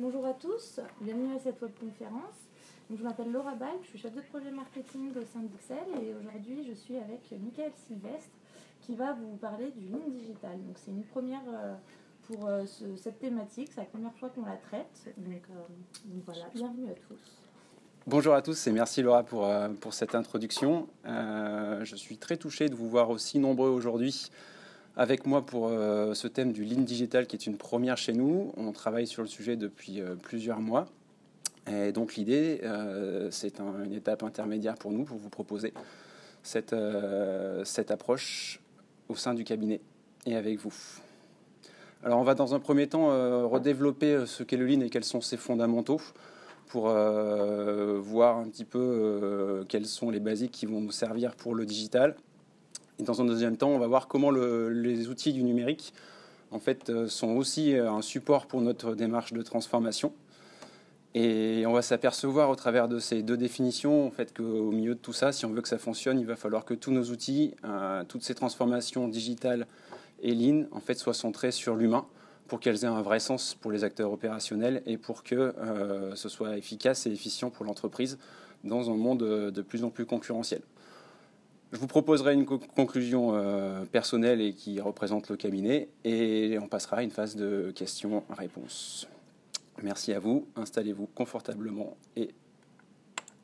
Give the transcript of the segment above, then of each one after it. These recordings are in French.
Bonjour à tous, bienvenue à cette webconférence. Je m'appelle Laura Balk, je suis chef de projet marketing au sein d'Ixelles et aujourd'hui je suis avec Michael Sylvestre qui va vous parler du Lean Digital. Donc c'est une première pour cette thématique, c'est la première fois qu'on la traite. Donc voilà, bienvenue à tous. Bonjour à tous et merci Laura pour cette introduction. Je suis très touché de vous voir aussi nombreux aujourd'hui avec moi pour ce thème du Lean Digital qui est une première chez nous. On travaille sur le sujet depuis plusieurs mois. Et donc l'idée, c'est une étape intermédiaire pour nous, pour vous proposer cette approche au sein du cabinet et avec vous. Alors on va dans un premier temps redévelopper ce qu'est le Lean et quels sont ses fondamentaux pour voir un petit peu quels sont les basiques qui vont nous servir pour le digital. Et dans un deuxième temps, on va voir comment les outils du numérique en fait, sont aussi un support pour notre démarche de transformation. Et on va s'apercevoir au travers de ces deux définitions en fait, qu'au milieu de tout ça, si on veut que ça fonctionne, il va falloir que tous nos outils, toutes ces transformations digitales et lean en fait, soient centrées sur l'humain pour qu'elles aient un vrai sens pour les acteurs opérationnels et pour que ce soit efficace et efficient pour l'entreprise dans un monde de plus en plus concurrentiel. Je vous proposerai une conclusion personnelle et qui représente le cabinet et on passera à une phase de questions-réponses. Merci à vous, installez-vous confortablement et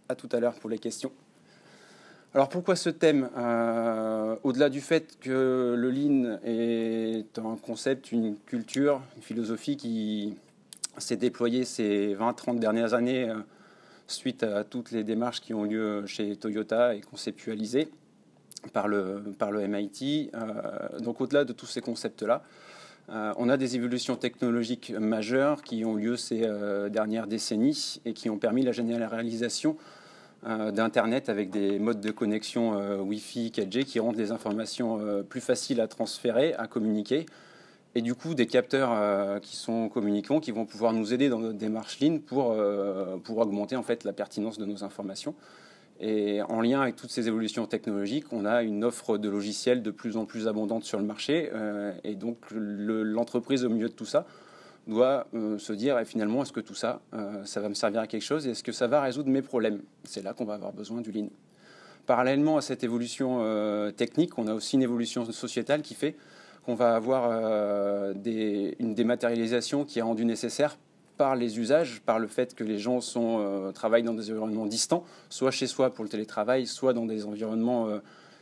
à tout à l'heure pour les questions. Alors pourquoi ce thème au-delà du fait que le Lean est un concept, une culture, une philosophie qui s'est déployée ces 20-30 dernières années suite à toutes les démarches qui ont lieu chez Toyota et conceptualisées par le MIT. Donc au-delà de tous ces concepts-là, on a des évolutions technologiques majeures qui ont lieu ces dernières décennies et qui ont permis la généralisation d'Internet avec des modes de connexion Wi-Fi, 4G qui rendent les informations plus faciles à transférer, à communiquer. Et du coup, des capteurs qui sont communicants qui vont pouvoir nous aider dans notre démarche Lean pour augmenter en fait, la pertinence de nos informations. Et en lien avec toutes ces évolutions technologiques, on a une offre de logiciels de plus en plus abondante sur le marché. Et donc, l'entreprise au milieu de tout ça doit se dire, et finalement, est-ce que tout ça, ça va me servir à quelque chose et est-ce que ça va résoudre mes problèmes? C'est là qu'on va avoir besoin du Lean. Parallèlement à cette évolution technique, on a aussi une évolution sociétale qui fait qu'on va avoir une dématérialisation qui est rendue nécessaire par les usages, par le fait que les gens travaillent dans des environnements distants, soit chez soi pour le télétravail, soit dans des environnements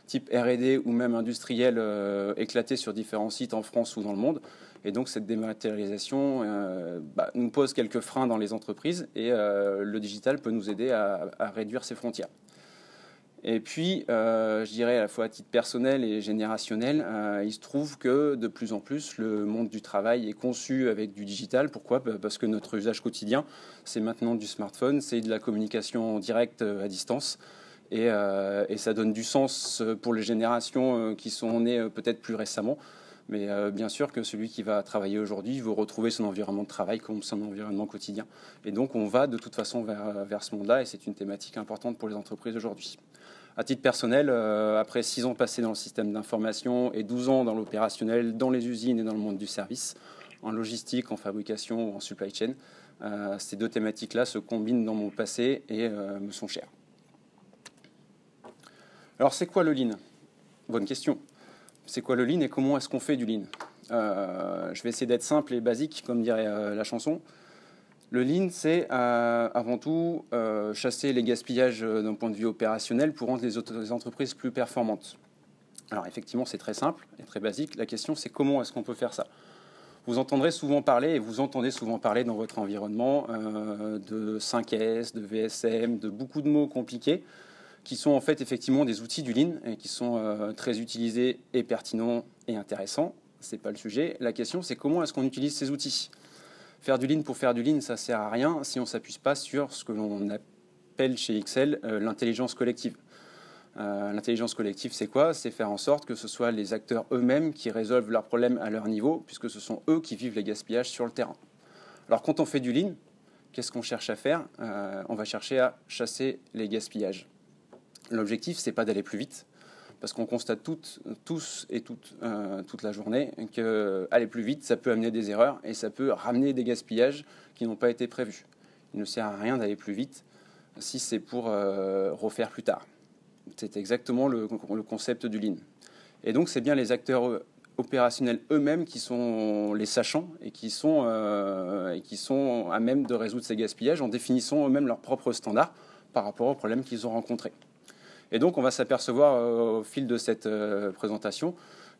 type R&D ou même industriels éclatés sur différents sites en France ou dans le monde. Et donc cette dématérialisation nous pose quelques freins dans les entreprises et le digital peut nous aider à réduire ces frontières. Et puis, je dirais à la fois à titre personnel et générationnel, il se trouve que de plus en plus, le monde du travail est conçu avec du digital. Pourquoi? Parce que notre usage quotidien, c'est maintenant du smartphone, c'est de la communication directe à distance. Et ça donne du sens pour les générations qui sont nées peut-être plus récemment. Mais bien sûr que celui qui va travailler aujourd'hui veut retrouver son environnement de travail comme son environnement quotidien. Et donc, on va de toute façon vers ce monde-là et c'est une thématique importante pour les entreprises aujourd'hui. À titre personnel, après 6 ans passés dans le système d'information et 12 ans dans l'opérationnel, dans les usines et dans le monde du service, en logistique, en fabrication ou en supply chain, ces deux thématiques-là se combinent dans mon passé et me sont chères. Alors, c'est quoi le Lean? Bonne question. C'est quoi le Lean et comment est-ce qu'on fait du Lean? Je vais essayer d'être simple et basique, comme dirait la chanson. Le Lean, c'est avant tout chasser les gaspillages d'un point de vue opérationnel pour rendre les entreprises plus performantes. Alors effectivement, c'est très simple et très basique. La question, c'est comment est-ce qu'on peut faire ça? Vous entendrez souvent parler, et vous entendez souvent parler dans votre environnement, de 5S, de VSM, de beaucoup de mots compliqués, qui sont en fait effectivement des outils du Lean et qui sont très utilisés et pertinents et intéressants. Ce n'est pas le sujet. La question, c'est comment est-ce qu'on utilise ces outils? Faire du Lean pour faire du Lean, ça ne sert à rien si on ne s'appuie pas sur ce que l'on appelle chez Ixelles l'intelligence collective. L'intelligence collective, c'est quoi? C'est faire en sorte que ce soit les acteurs eux-mêmes qui résolvent leurs problèmes à leur niveau, puisque ce sont eux qui vivent les gaspillages sur le terrain. Alors quand on fait du Lean, qu'est-ce qu'on cherche à faire? On va chercher à chasser les gaspillages. L'objectif, ce n'est pas d'aller plus vite, parce qu'on constate tous et toutes, toute la journée qu'aller plus vite, ça peut amener des erreurs et ça peut ramener des gaspillages qui n'ont pas été prévus. Il ne sert à rien d'aller plus vite si c'est pour refaire plus tard. C'est exactement le concept du Lean. Et donc, c'est bien les acteurs opérationnels eux-mêmes qui sont les sachants et qui sont à même de résoudre ces gaspillages en définissant eux-mêmes leurs propres standards par rapport aux problèmes qu'ils ont rencontrés. Et donc, on va s'apercevoir au fil de cette présentation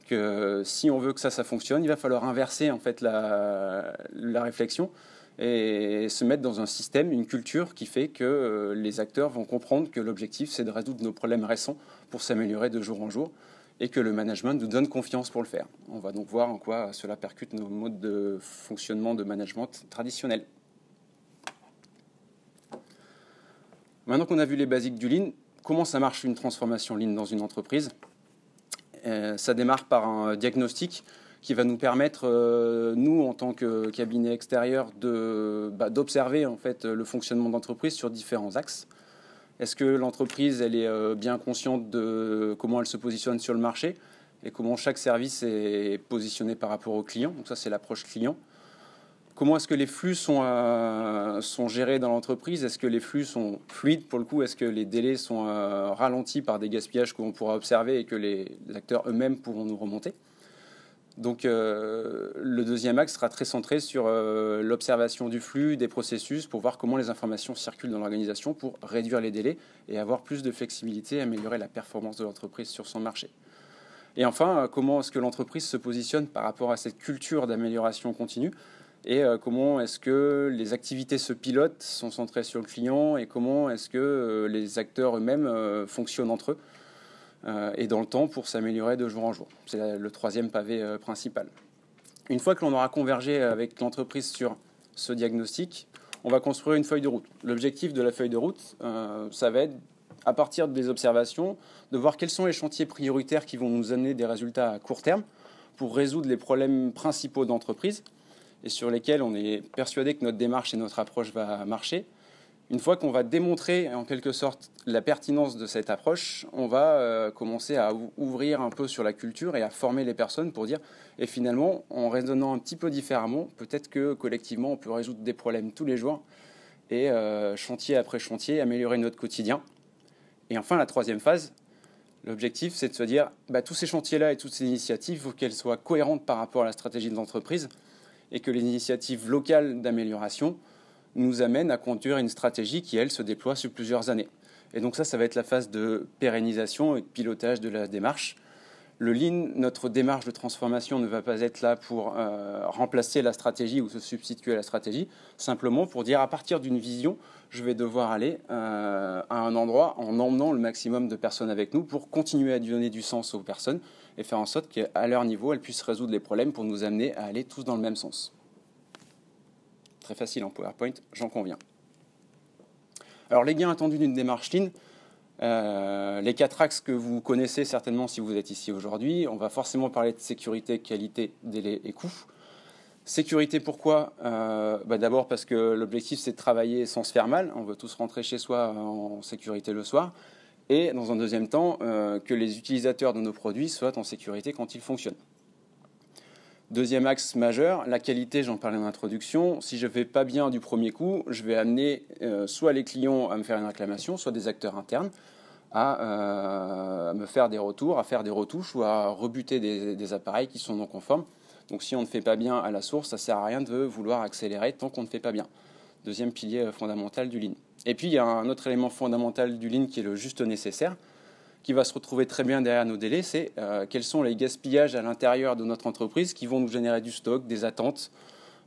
que si on veut que ça fonctionne, il va falloir inverser en fait la réflexion et se mettre dans un système, une culture qui fait que les acteurs vont comprendre que l'objectif, c'est de résoudre nos problèmes récents pour s'améliorer de jour en jour et que le management nous donne confiance pour le faire. On va donc voir en quoi cela percute nos modes de fonctionnement de management traditionnels. Maintenant qu'on a vu les basiques du Lean, comment ça marche une transformation Lean dans une entreprise ? Ça démarre par un diagnostic qui va nous permettre, nous, en tant que cabinet extérieur, d'observer en fait, le fonctionnement d'entreprise sur différents axes. Est-ce que l'entreprise elle est bien consciente de comment elle se positionne sur le marché et comment chaque service est positionné par rapport au client? Donc ça, c'est l'approche client. Comment est-ce que les flux sont gérés dans l'entreprise? Est-ce que les flux sont fluides pour le coup? Est-ce que les délais sont ralentis par des gaspillages qu'on pourra observer et que les acteurs eux-mêmes pourront nous remonter? Donc le deuxième axe sera très centré sur l'observation du flux, des processus, pour voir comment les informations circulent dans l'organisation pour réduire les délais et avoir plus de flexibilité et améliorer la performance de l'entreprise sur son marché. Et enfin, comment est-ce que l'entreprise se positionne par rapport à cette culture d'amélioration continue et comment est-ce que les activités se pilotent, sont centrées sur le client et comment est-ce que les acteurs eux-mêmes fonctionnent entre eux et dans le temps pour s'améliorer de jour en jour. C'est le troisième pavé principal. Une fois que l'on aura convergé avec l'entreprise sur ce diagnostic, on va construire une feuille de route. L'objectif de la feuille de route, ça va être, à partir des observations, de voir quels sont les chantiers prioritaires qui vont nous amener des résultats à court terme pour résoudre les problèmes principaux d'entreprise et sur lesquels on est persuadé que notre démarche et notre approche va marcher. Une fois qu'on va démontrer en quelque sorte la pertinence de cette approche, on va commencer à ouvrir un peu sur la culture et à former les personnes pour dire, et finalement, en raisonnant un petit peu différemment, peut-être que collectivement, on peut résoudre des problèmes tous les jours et chantier après chantier, améliorer notre quotidien. Et enfin, la troisième phase, l'objectif, c'est de se dire, tous ces chantiers-là et toutes ces initiatives, il faut qu'elles soient cohérentes par rapport à la stratégie de l'entreprise et que les initiatives locales d'amélioration nous amènent à conduire une stratégie qui, elle, se déploie sur plusieurs années. Et donc ça va être la phase de pérennisation et de pilotage de la démarche. Le Lean, notre démarche de transformation, ne va pas être là pour remplacer la stratégie ou se substituer à la stratégie, simplement pour dire à partir d'une vision, je vais devoir aller à un endroit en emmenant le maximum de personnes avec nous pour continuer à donner du sens aux personnes et faire en sorte qu'à leur niveau, elles puissent résoudre les problèmes pour nous amener à aller tous dans le même sens. Très facile en PowerPoint, j'en conviens. Alors, les gains attendus d'une démarche Lean, les 4 axes que vous connaissez certainement si vous êtes ici aujourd'hui, on va forcément parler de sécurité, qualité, délai et coût. Sécurité, pourquoi ? D'abord parce que l'objectif, c'est de travailler sans se faire mal. On veut tous rentrer chez soi en sécurité le soir. Et dans un deuxième temps, que les utilisateurs de nos produits soient en sécurité quand ils fonctionnent. Deuxième axe majeur, la qualité, j'en parlais en introduction. Si je ne vais pas bien du premier coup, je vais amener soit les clients à me faire une réclamation, soit des acteurs internes à me faire des retours, à faire des retouches ou à rebuter des appareils qui sont non conformes. Donc si on ne fait pas bien à la source, ça ne sert à rien de vouloir accélérer tant qu'on ne fait pas bien. Deuxième pilier fondamental du Lean. Et puis il y a un autre élément fondamental du Lean qui est le juste nécessaire, qui va se retrouver très bien derrière nos délais, c'est quels sont les gaspillages à l'intérieur de notre entreprise qui vont nous générer du stock, des attentes,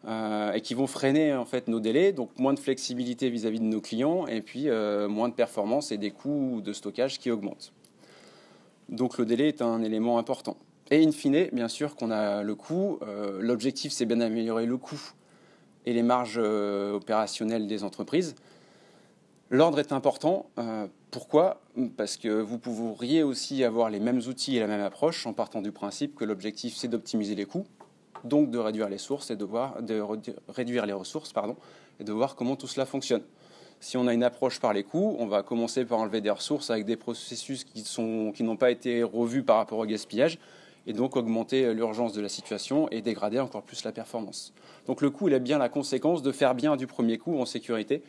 et qui vont freiner en fait nos délais, donc moins de flexibilité vis-à-vis de nos clients, et puis moins de performance et des coûts de stockage qui augmentent. Donc le délai est un élément important. Et in fine, bien sûr qu'on a le coût. L'objectif, c'est bien d'améliorer le coût et les marges opérationnelles des entreprises. L'ordre est important. Pourquoi ? Parce que vous pourriez aussi avoir les mêmes outils et la même approche en partant du principe que l'objectif, c'est d'optimiser les coûts, donc de réduire les sources et de réduire les ressources, et de voir comment tout cela fonctionne. Si on a une approche par les coûts, on va commencer par enlever des ressources avec des processus qui n'ont pas été revus par rapport au gaspillage, et donc augmenter l'urgence de la situation et dégrader encore plus la performance. Donc le coût, il est bien la conséquence de faire bien du premier coup en sécurité,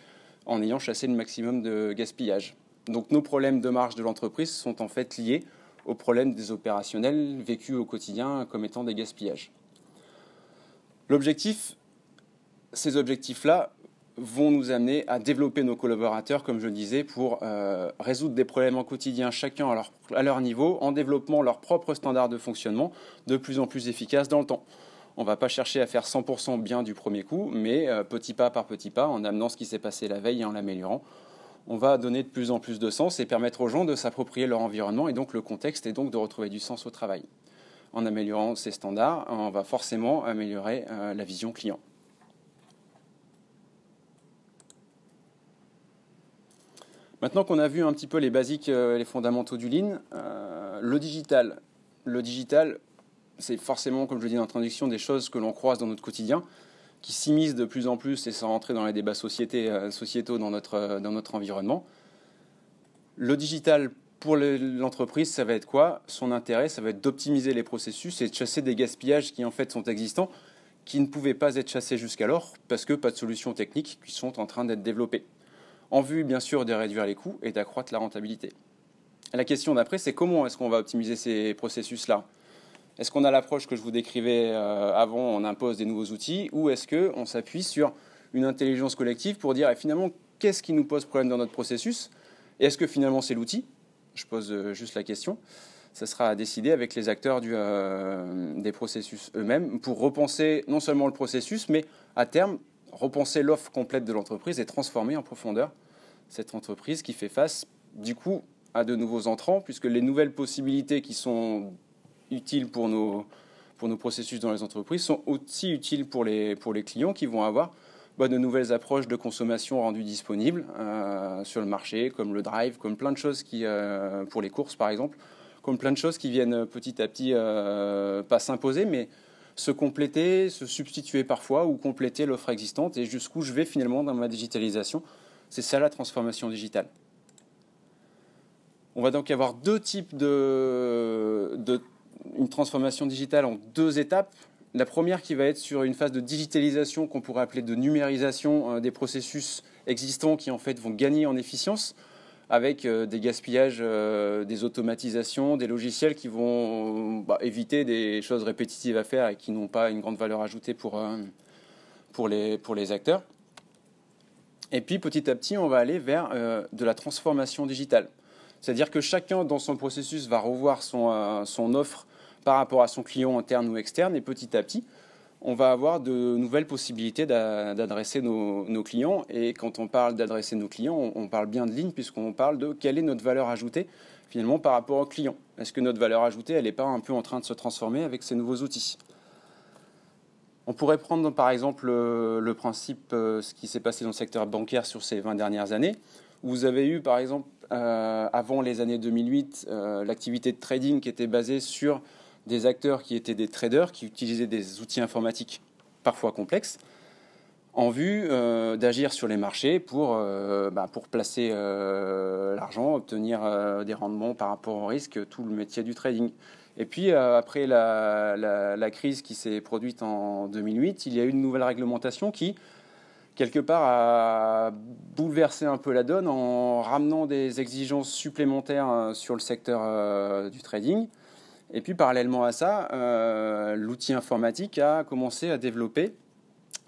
en ayant chassé le maximum de gaspillage. Donc nos problèmes de marge de l'entreprise sont en fait liés aux problèmes des opérationnels vécus au quotidien comme étant des gaspillages. Ces objectifs-là vont nous amener à développer nos collaborateurs, comme je le disais, pour résoudre des problèmes au quotidien, chacun à leur niveau, en développant leurs propres standards de fonctionnement de plus en plus efficaces dans le temps. On ne va pas chercher à faire 100% bien du premier coup, mais petit pas par petit pas, en amenant ce qui s'est passé la veille et en l'améliorant, on va donner de plus en plus de sens et permettre aux gens de s'approprier leur environnement et donc le contexte et donc de retrouver du sens au travail. En améliorant ces standards, on va forcément améliorer la vision client. Maintenant qu'on a vu un petit peu les basiques, les fondamentaux du Lean, le digital. Le digital, c'est forcément, comme je le dis dans l'introduction, des choses que l'on croise dans notre quotidien, qui s'immiscent de plus en plus et sans rentrer dans les débats sociétaux dans notre environnement. Le digital, pour l'entreprise, ça va être quoi? Son intérêt, ça va être d'optimiser les processus et de chasser des gaspillages qui en fait sont existants, qui ne pouvaient pas être chassés jusqu'alors parce que pas de solutions techniques qui sont en train d'être développées. En vue, bien sûr, de réduire les coûts et d'accroître la rentabilité. La question d'après, c'est comment est-ce qu'on va optimiser ces processus-là? Est-ce qu'on a l'approche que je vous décrivais avant, on impose des nouveaux outils, ou est-ce qu'on s'appuie sur une intelligence collective pour dire finalement, qu'est-ce qui nous pose problème dans notre processus? Et est-ce que finalement c'est l'outil? Je pose juste la question. Ça sera à décider avec les acteurs des processus eux-mêmes pour repenser non seulement le processus, mais à terme, repenser l'offre complète de l'entreprise et transformer en profondeur cette entreprise qui fait face, du coup, à de nouveaux entrants, puisque les nouvelles possibilités qui sont utiles pour nos processus dans les entreprises sont aussi utiles pour les clients qui vont avoir de nouvelles approches de consommation rendues disponibles sur le marché, comme le drive, comme plein de choses pour les courses par exemple, comme plein de choses qui viennent petit à petit pas s'imposer, mais se compléter, se substituer parfois ou compléter l'offre existante et jusqu'où je vais finalement dans ma digitalisation. C'est ça la transformation digitale. On va donc avoir deux types une transformation digitale en deux étapes. La première qui va être sur une phase de digitalisation qu'on pourrait appeler de numérisation des processus existants qui en fait vont gagner en efficience avec des gaspillages, des automatisations, des logiciels qui vont éviter des choses répétitives à faire et qui n'ont pas une grande valeur ajoutée pour les acteurs. Et puis petit à petit, on va aller vers de la transformation digitale. C'est-à-dire que chacun dans son processus va revoir son offre par rapport à son client interne ou externe et petit à petit, on va avoir de nouvelles possibilités d'adresser nos clients. Et quand on parle d'adresser nos clients, on parle bien de ligne puisqu'on parle de quelle est notre valeur ajoutée finalement par rapport au client. Est-ce que notre valeur ajoutée, elle n'est pas un peu en train de se transformer avec ces nouveaux outils? On pourrait prendre par exemple le principe, ce qui s'est passé dans le secteur bancaire sur ces 20 dernières années, où vous avez eu par exemple, avant les années 2008, l'activité de trading qui était basée sur des acteurs qui étaient des traders, qui utilisaient des outils informatiques parfois complexes, en vue d'agir sur les marchés pour placer l'argent, obtenir des rendements par rapport au risque, tout le métier du trading. Et puis, après la crise qui s'est produite en 2008, il y a eu une nouvelle réglementation qui, quelque part, a bouleversé un peu la donne en ramenant des exigences supplémentaires sur le secteur du trading. Et puis, parallèlement à ça, l'outil informatique a commencé à développer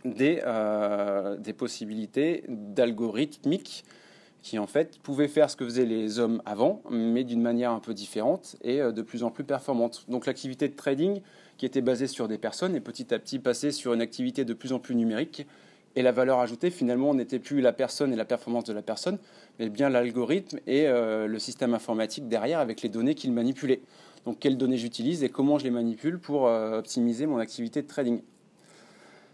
des possibilités d'algorithmiques qui, en fait, pouvaient faire ce que faisaient les hommes avant, mais d'une manière un peu différente et de plus en plus performante. Donc, l'activité de trading, qui était basée sur des personnes, est petit à petit passée sur une activité de plus en plus numérique. Et la valeur ajoutée, finalement, n'était plus la personne et la performance de la personne, mais bien l'algorithme et le système informatique derrière avec les données qu'il manipulait. Donc, quelles données j'utilise et comment je les manipule pour optimiser mon activité de trading.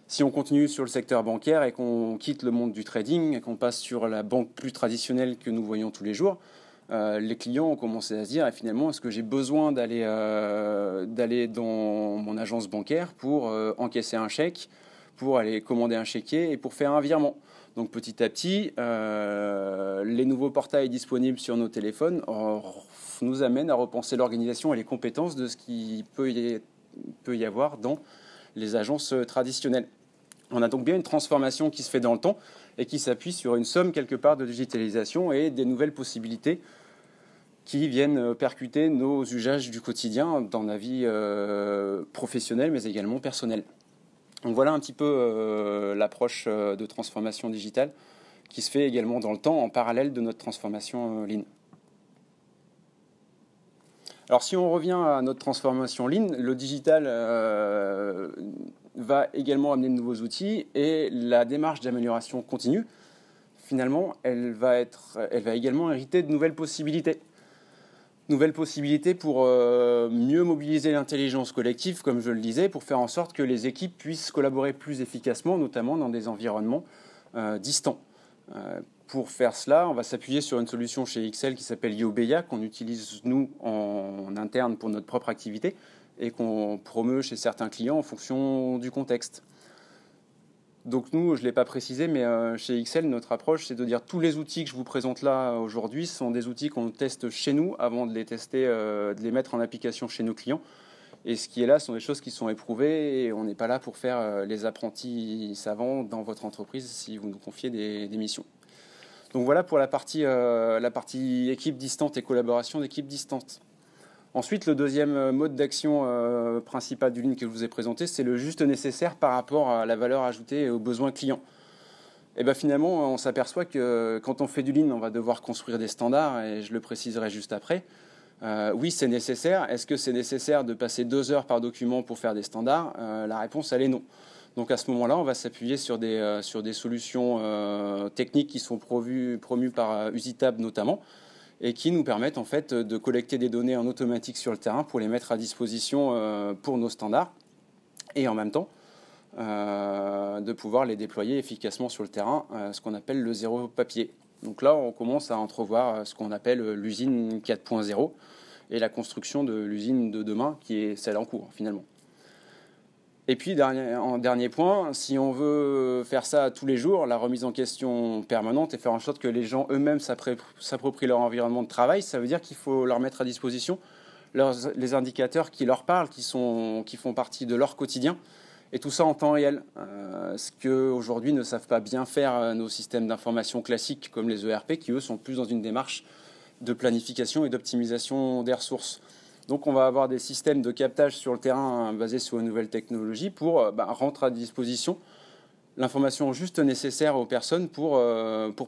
Si on continue sur le secteur bancaire et qu'on quitte le monde du trading et qu'on passe sur la banque plus traditionnelle que nous voyons tous les jours, les clients ont commencé à se dire finalement, est-ce que j'ai besoin d'aller dans mon agence bancaire pour encaisser un chèque, pour aller commander un chéquier et pour faire un virement. Donc petit à petit, les nouveaux portails disponibles sur nos téléphones nous amènent à repenser l'organisation et les compétences de ce qui peut y avoir dans les agences traditionnelles. On a donc bien une transformation qui se fait dans le temps et qui s'appuie sur une somme quelque part de digitalisation et des nouvelles possibilités qui viennent percuter nos usages du quotidien dans la vie professionnelle mais également personnelle. Donc voilà un petit peu l'approche de transformation digitale qui se fait également dans le temps en parallèle de notre transformation Lean. Alors si on revient à notre transformation Lean, le digital va également amener de nouveaux outils et la démarche d'amélioration continue, finalement, elle va également hériter de nouvelles possibilités. Nouvelles possibilités pour mieux mobiliser l'intelligence collective, comme je le disais, pour faire en sorte que les équipes puissent collaborer plus efficacement, notamment dans des environnements distants. Pour faire cela, on va s'appuyer sur une solution chez XL qui s'appelle Yobeya, qu'on utilise nous en interne pour notre propre activité et qu'on promeut chez certains clients en fonction du contexte. Donc nous, je ne l'ai pas précisé, mais chez XL, notre approche, c'est de dire tous les outils que je vous présente là aujourd'hui sont des outils qu'on teste chez nous avant de les tester, de les mettre en application chez nos clients. Et ce qui est là sont des choses qui sont éprouvées et on n'est pas là pour faire les apprentis savants dans votre entreprise si vous nous confiez des missions. Donc voilà pour la partie équipe distante et collaboration d'équipe distante. Ensuite, le deuxième mode d'action principal du Lean que je vous ai présenté, c'est le juste nécessaire par rapport à la valeur ajoutée et aux besoins clients. Et bien finalement, on s'aperçoit que quand on fait du Lean, on va devoir construire des standards, et je le préciserai juste après. Oui, c'est nécessaire. Est-ce que c'est nécessaire de passer 2 heures par document pour faire des standards ? La réponse, elle est non. Donc à ce moment-là, on va s'appuyer sur des solutions techniques qui sont promues par Usitab notamment, et qui nous permettent en fait de collecter des données en automatique sur le terrain pour les mettre à disposition pour nos standards et en même temps de pouvoir les déployer efficacement sur le terrain, ce qu'on appelle le zéro papier. Donc là, on commence à entrevoir ce qu'on appelle l'usine 4.0 et la construction de l'usine de demain qui est celle en cours finalement. Et puis, en dernier point, si on veut faire ça tous les jours, la remise en question permanente et faire en sorte que les gens eux-mêmes s'approprient leur environnement de travail, ça veut dire qu'il faut leur mettre à disposition les indicateurs qui leur parlent, qui font partie de leur quotidien, et tout ça en temps réel. Ce qu'aujourd'hui ne savent pas bien faire nos systèmes d'information classiques comme les ERP, qui eux sont plus dans une démarche de planification et d'optimisation des ressources. Donc on va avoir des systèmes de captage sur le terrain basés sur une nouvelle technologie pour rendre à disposition l'information juste nécessaire aux personnes pour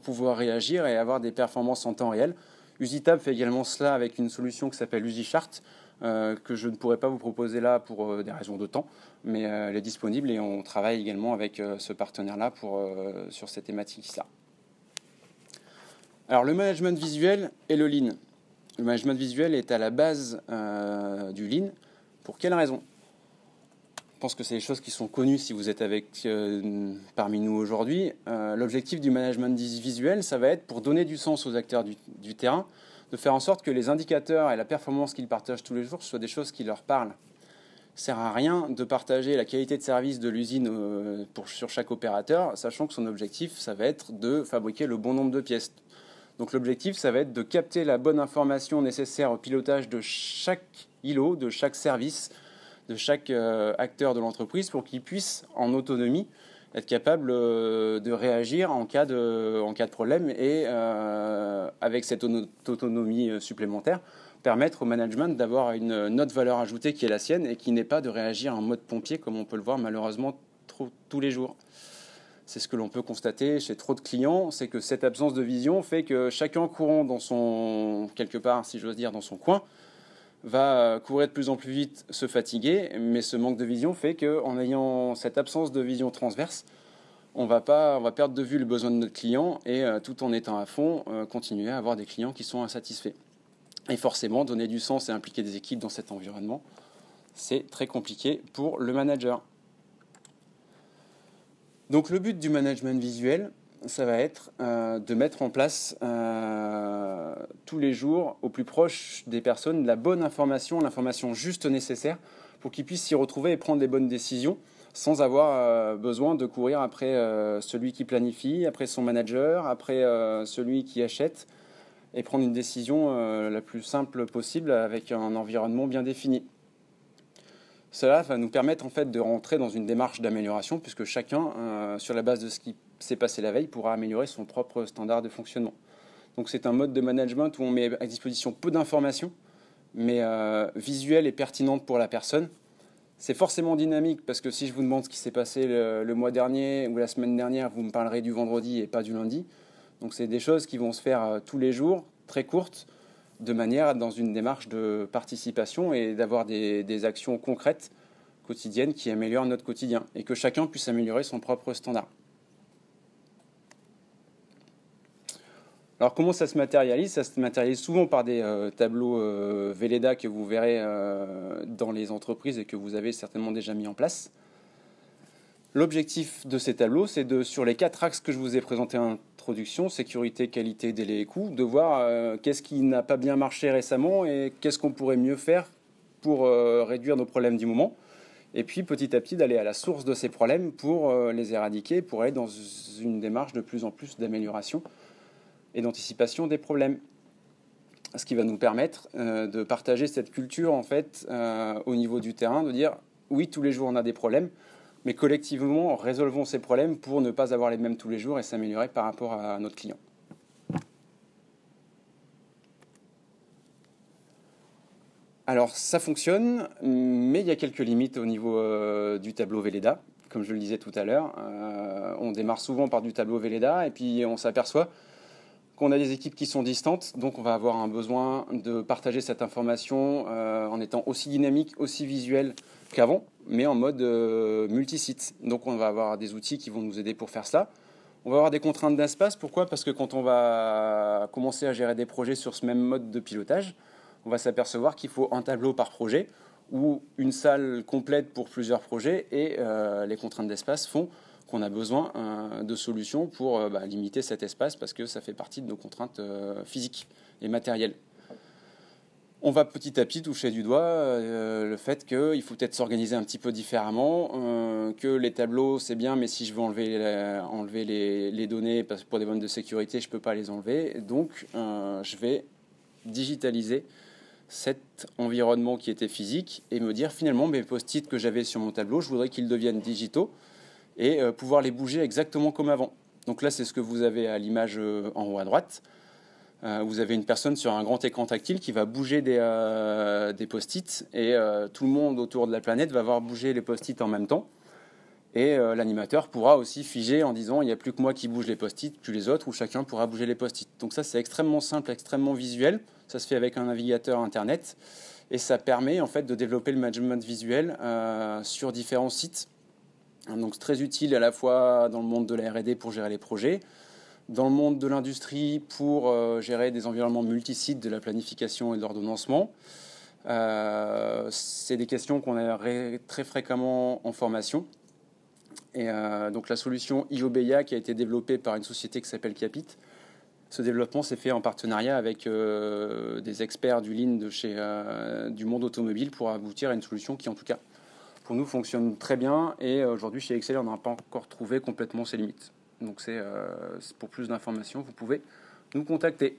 pouvoir réagir et avoir des performances en temps réel. Usitab fait également cela avec une solution qui s'appelle UsiChart, que je ne pourrais pas vous proposer là pour des raisons de temps, mais elle est disponible et on travaille également avec ce partenaire-là sur ces thématiques-là. Alors le management visuel et le Lean. Le management visuel est à la base du Lean. Pour quelle raison ? Je pense que c'est des choses qui sont connues si vous êtes parmi nous aujourd'hui. L'objectif du management visuel, ça va être pour donner du sens aux acteurs du terrain, de faire en sorte que les indicateurs et la performance qu'ils partagent tous les jours soient des choses qui leur parlent. Ça ne sert à rien de partager la qualité de service de l'usine sur chaque opérateur, sachant que son objectif, ça va être de fabriquer le bon nombre de pièces. Donc l'objectif, ça va être de capter la bonne information nécessaire au pilotage de chaque îlot, de chaque service, de chaque acteur de l'entreprise pour qu'il puisse, en autonomie, être capable de réagir en cas de problème et avec cette autonomie supplémentaire, permettre au management d'avoir une autre valeur ajoutée qui est la sienne et qui n'est pas de réagir en mode pompier comme on peut le voir malheureusement tous les jours. C'est ce que l'on peut constater chez trop de clients, c'est que cette absence de vision fait que chacun courant quelque part, si j'ose dire, dans son coin, va courir de plus en plus vite, se fatiguer, mais ce manque de vision fait qu'en ayant cette absence de vision transverse, on va perdre de vue le besoin de notre client et tout en étant à fond, continuer à avoir des clients qui sont insatisfaits. Et forcément, donner du sens et impliquer des équipes dans cet environnement, c'est très compliqué pour le manager. Donc le but du management visuel, ça va être de mettre en place tous les jours, au plus proche des personnes, la bonne information, l'information juste nécessaire pour qu'ils puissent s'y retrouver et prendre les bonnes décisions sans avoir besoin de courir après celui qui planifie, après son manager, après celui qui achète, et prendre une décision la plus simple possible avec un environnement bien défini. Cela va nous permettre en fait de rentrer dans une démarche d'amélioration, puisque chacun, sur la base de ce qui s'est passé la veille, pourra améliorer son propre standard de fonctionnement. Donc c'est un mode de management où on met à disposition peu d'informations, mais visuelles et pertinentes pour la personne. C'est forcément dynamique, parce que si je vous demande ce qui s'est passé le mois dernier ou la semaine dernière, vous me parlerez du vendredi et pas du lundi. Donc c'est des choses qui vont se faire tous les jours, très courtes, de manière dans une démarche de participation et d'avoir des actions concrètes, quotidiennes, qui améliorent notre quotidien et que chacun puisse améliorer son propre standard. Alors comment ça se matérialise ? Ça se matérialise souvent par des tableaux Velleda que vous verrez dans les entreprises et que vous avez certainement déjà mis en place. L'objectif de ces tableaux, c'est sur les 4 axes que je vous ai présentés en introduction, sécurité, qualité, délai et coût, de voir qu'est-ce qui n'a pas bien marché récemment et qu'est-ce qu'on pourrait mieux faire pour réduire nos problèmes du moment. Et puis petit à petit d'aller à la source de ces problèmes pour les éradiquer, pour aller dans une démarche de plus en plus d'amélioration et d'anticipation des problèmes. Ce qui va nous permettre de partager cette culture en fait au niveau du terrain, de dire oui, tous les jours on a des problèmes, mais collectivement, résolvons ces problèmes pour ne pas avoir les mêmes tous les jours et s'améliorer par rapport à notre client. Alors, ça fonctionne, mais il y a quelques limites au niveau du tableau Velleda. Comme je le disais tout à l'heure, on démarre souvent par du tableau Velleda et puis on s'aperçoit qu'on a des équipes qui sont distantes, donc on va avoir un besoin de partager cette information en étant aussi dynamique, aussi visuel qu'avant, mais en mode multisite. Donc on va avoir des outils qui vont nous aider pour faire cela. On va avoir des contraintes d'espace. Pourquoi ? Parce que quand on va commencer à gérer des projets sur ce même mode de pilotage, on va s'apercevoir qu'il faut un tableau par projet ou une salle complète pour plusieurs projets et les contraintes d'espace font qu'on a besoin de solutions pour limiter cet espace parce que ça fait partie de nos contraintes physiques et matérielles. On va petit à petit toucher du doigt le fait qu'il faut peut-être s'organiser un petit peu différemment, que les tableaux c'est bien, mais si je veux enlever les données parce que pour des problèmes de sécurité, je ne peux pas les enlever. Donc je vais digitaliser cet environnement qui était physique et me dire finalement mes post-it que j'avais sur mon tableau, je voudrais qu'ils deviennent digitaux et pouvoir les bouger exactement comme avant. Donc là, c'est ce que vous avez à l'image en haut à droite. Vous avez une personne sur un grand écran tactile qui va bouger des post-it et tout le monde autour de la planète va voir bouger les post-it en même temps. Et l'animateur pourra aussi figer en disant il n'y a plus que moi qui bouge les post-it, plus les autres, ou chacun pourra bouger les post-it. Donc ça, c'est extrêmement simple, extrêmement visuel. Ça se fait avec un navigateur Internet et ça permet en fait de développer le management visuel sur différents sites. Donc c'est très utile à la fois dans le monde de la R&D pour gérer les projets, dans le monde de l'industrie pour gérer des environnements multisites de la planification et de l'ordonnancement. C'est des questions qu'on a très fréquemment en formation. Et donc la solution IOBEA qui a été développée par une société qui s'appelle Capit. Ce développement s'est fait en partenariat avec des experts du Lean du monde automobile pour aboutir à une solution qui en tout cas pour nous fonctionne très bien et aujourd'hui chez Excel on n'a pas encore trouvé complètement ses limites. Donc c'est pour plus d'informations vous pouvez nous contacter.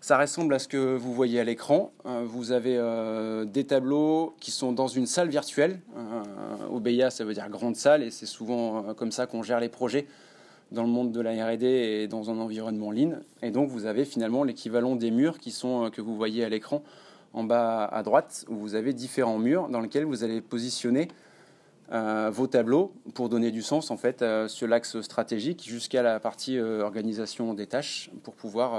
Ça ressemble à ce que vous voyez à l'écran. Vous avez des tableaux qui sont dans une salle virtuelle. OBEA, ça veut dire grande salle, et c'est souvent comme ça qu'on gère les projets dans le monde de la R&D et dans un environnement Lean. Et donc vous avez finalement l'équivalent des murs que vous voyez à l'écran en bas à droite, où vous avez différents murs dans lesquels vous allez positionner vos tableaux pour donner du sens en fait sur l'axe stratégique jusqu'à la partie organisation des tâches pour pouvoir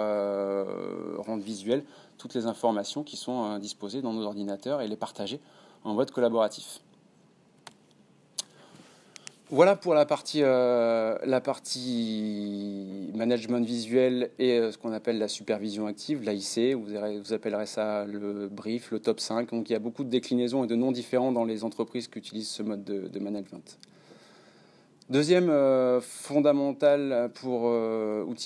rendre visuel toutes les informations qui sont disposées dans nos ordinateurs et les partager en mode collaboratif. Voilà pour la partie management visuel et ce qu'on appelle la supervision active, l'AIC, vous appellerez ça le brief, le top 5. Donc il y a beaucoup de déclinaisons et de noms différents dans les entreprises qui utilisent ce mode de management. Deuxième outil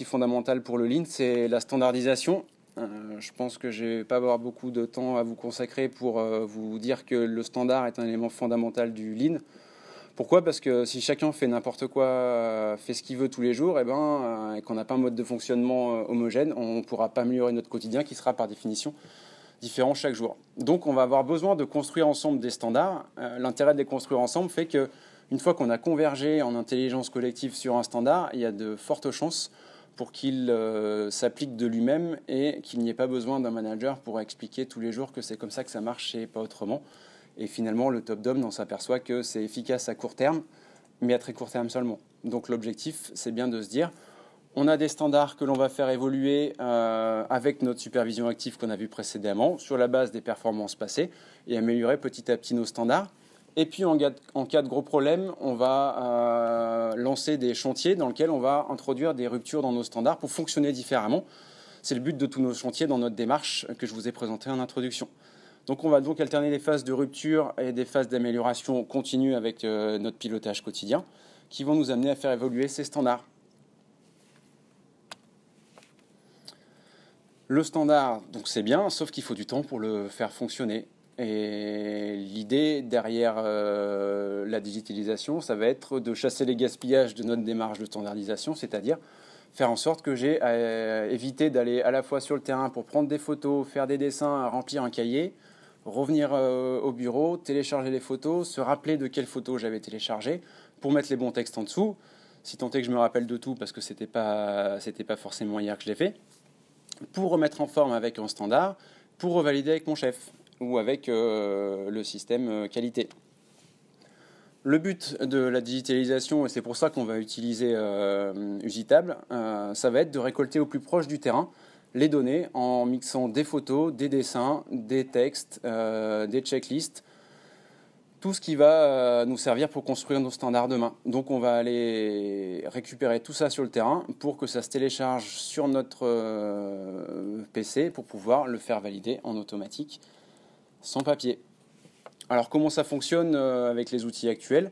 fondamental pour le Lean, c'est la standardisation. Je pense que je ne vais pas avoir beaucoup de temps à vous consacrer pour vous dire que le standard est un élément fondamental du Lean. Pourquoi? Parce que si chacun fait n'importe quoi, fait ce qu'il veut tous les jours, et qu'on n'a pas un mode de fonctionnement homogène, on ne pourra pas améliorer notre quotidien qui sera par définition différent chaque jour. Donc on va avoir besoin de construire ensemble des standards. L'intérêt de les construire ensemble fait qu'une fois qu'on a convergé en intelligence collective sur un standard, il y a de fortes chances pour qu'il s'applique de lui-même et qu'il n'y ait pas besoin d'un manager pour expliquer tous les jours que c'est comme ça que ça marche et pas autrement. Et finalement, le top-down, on s'aperçoit que c'est efficace à court terme, mais à très court terme seulement. Donc l'objectif, c'est bien de se dire, on a des standards que l'on va faire évoluer avec notre supervision active qu'on a vu précédemment, sur la base des performances passées, et améliorer petit à petit nos standards. Et puis en cas de gros problèmes, on va lancer des chantiers dans lesquels on va introduire des ruptures dans nos standards pour fonctionner différemment. C'est le but de tous nos chantiers dans notre démarche que je vous ai présentée en introduction. Donc on va donc alterner des phases de rupture et des phases d'amélioration continue avec notre pilotage quotidien qui vont nous amener à faire évoluer ces standards. Le standard, donc c'est bien, sauf qu'il faut du temps pour le faire fonctionner. Et l'idée derrière la digitalisation, ça va être de chasser les gaspillages de notre démarche de standardisation, c'est-à-dire faire en sorte que j'ai évité d'aller à la fois sur le terrain pour prendre des photos, faire des dessins, remplir un cahier, revenir au bureau, télécharger les photos, se rappeler de quelles photos j'avais téléchargées pour mettre les bons textes en dessous, si tant est que je me rappelle de tout parce que c'était pas forcément hier que je l'ai fait, pour remettre en forme avec un standard, pour revalider avec mon chef ou avec le système qualité. Le but de la digitalisation, et c'est pour ça qu'on va utiliser Usitable, ça va être de récolter au plus proche du terrain les données en mixant des photos, des dessins, des textes, des checklists, tout ce qui va nous servir pour construire nos standards demain. Donc on va aller récupérer tout ça sur le terrain pour que ça se télécharge sur notre PC pour pouvoir le faire valider en automatique, sans papier. Alors comment ça fonctionne avec les outils actuels ?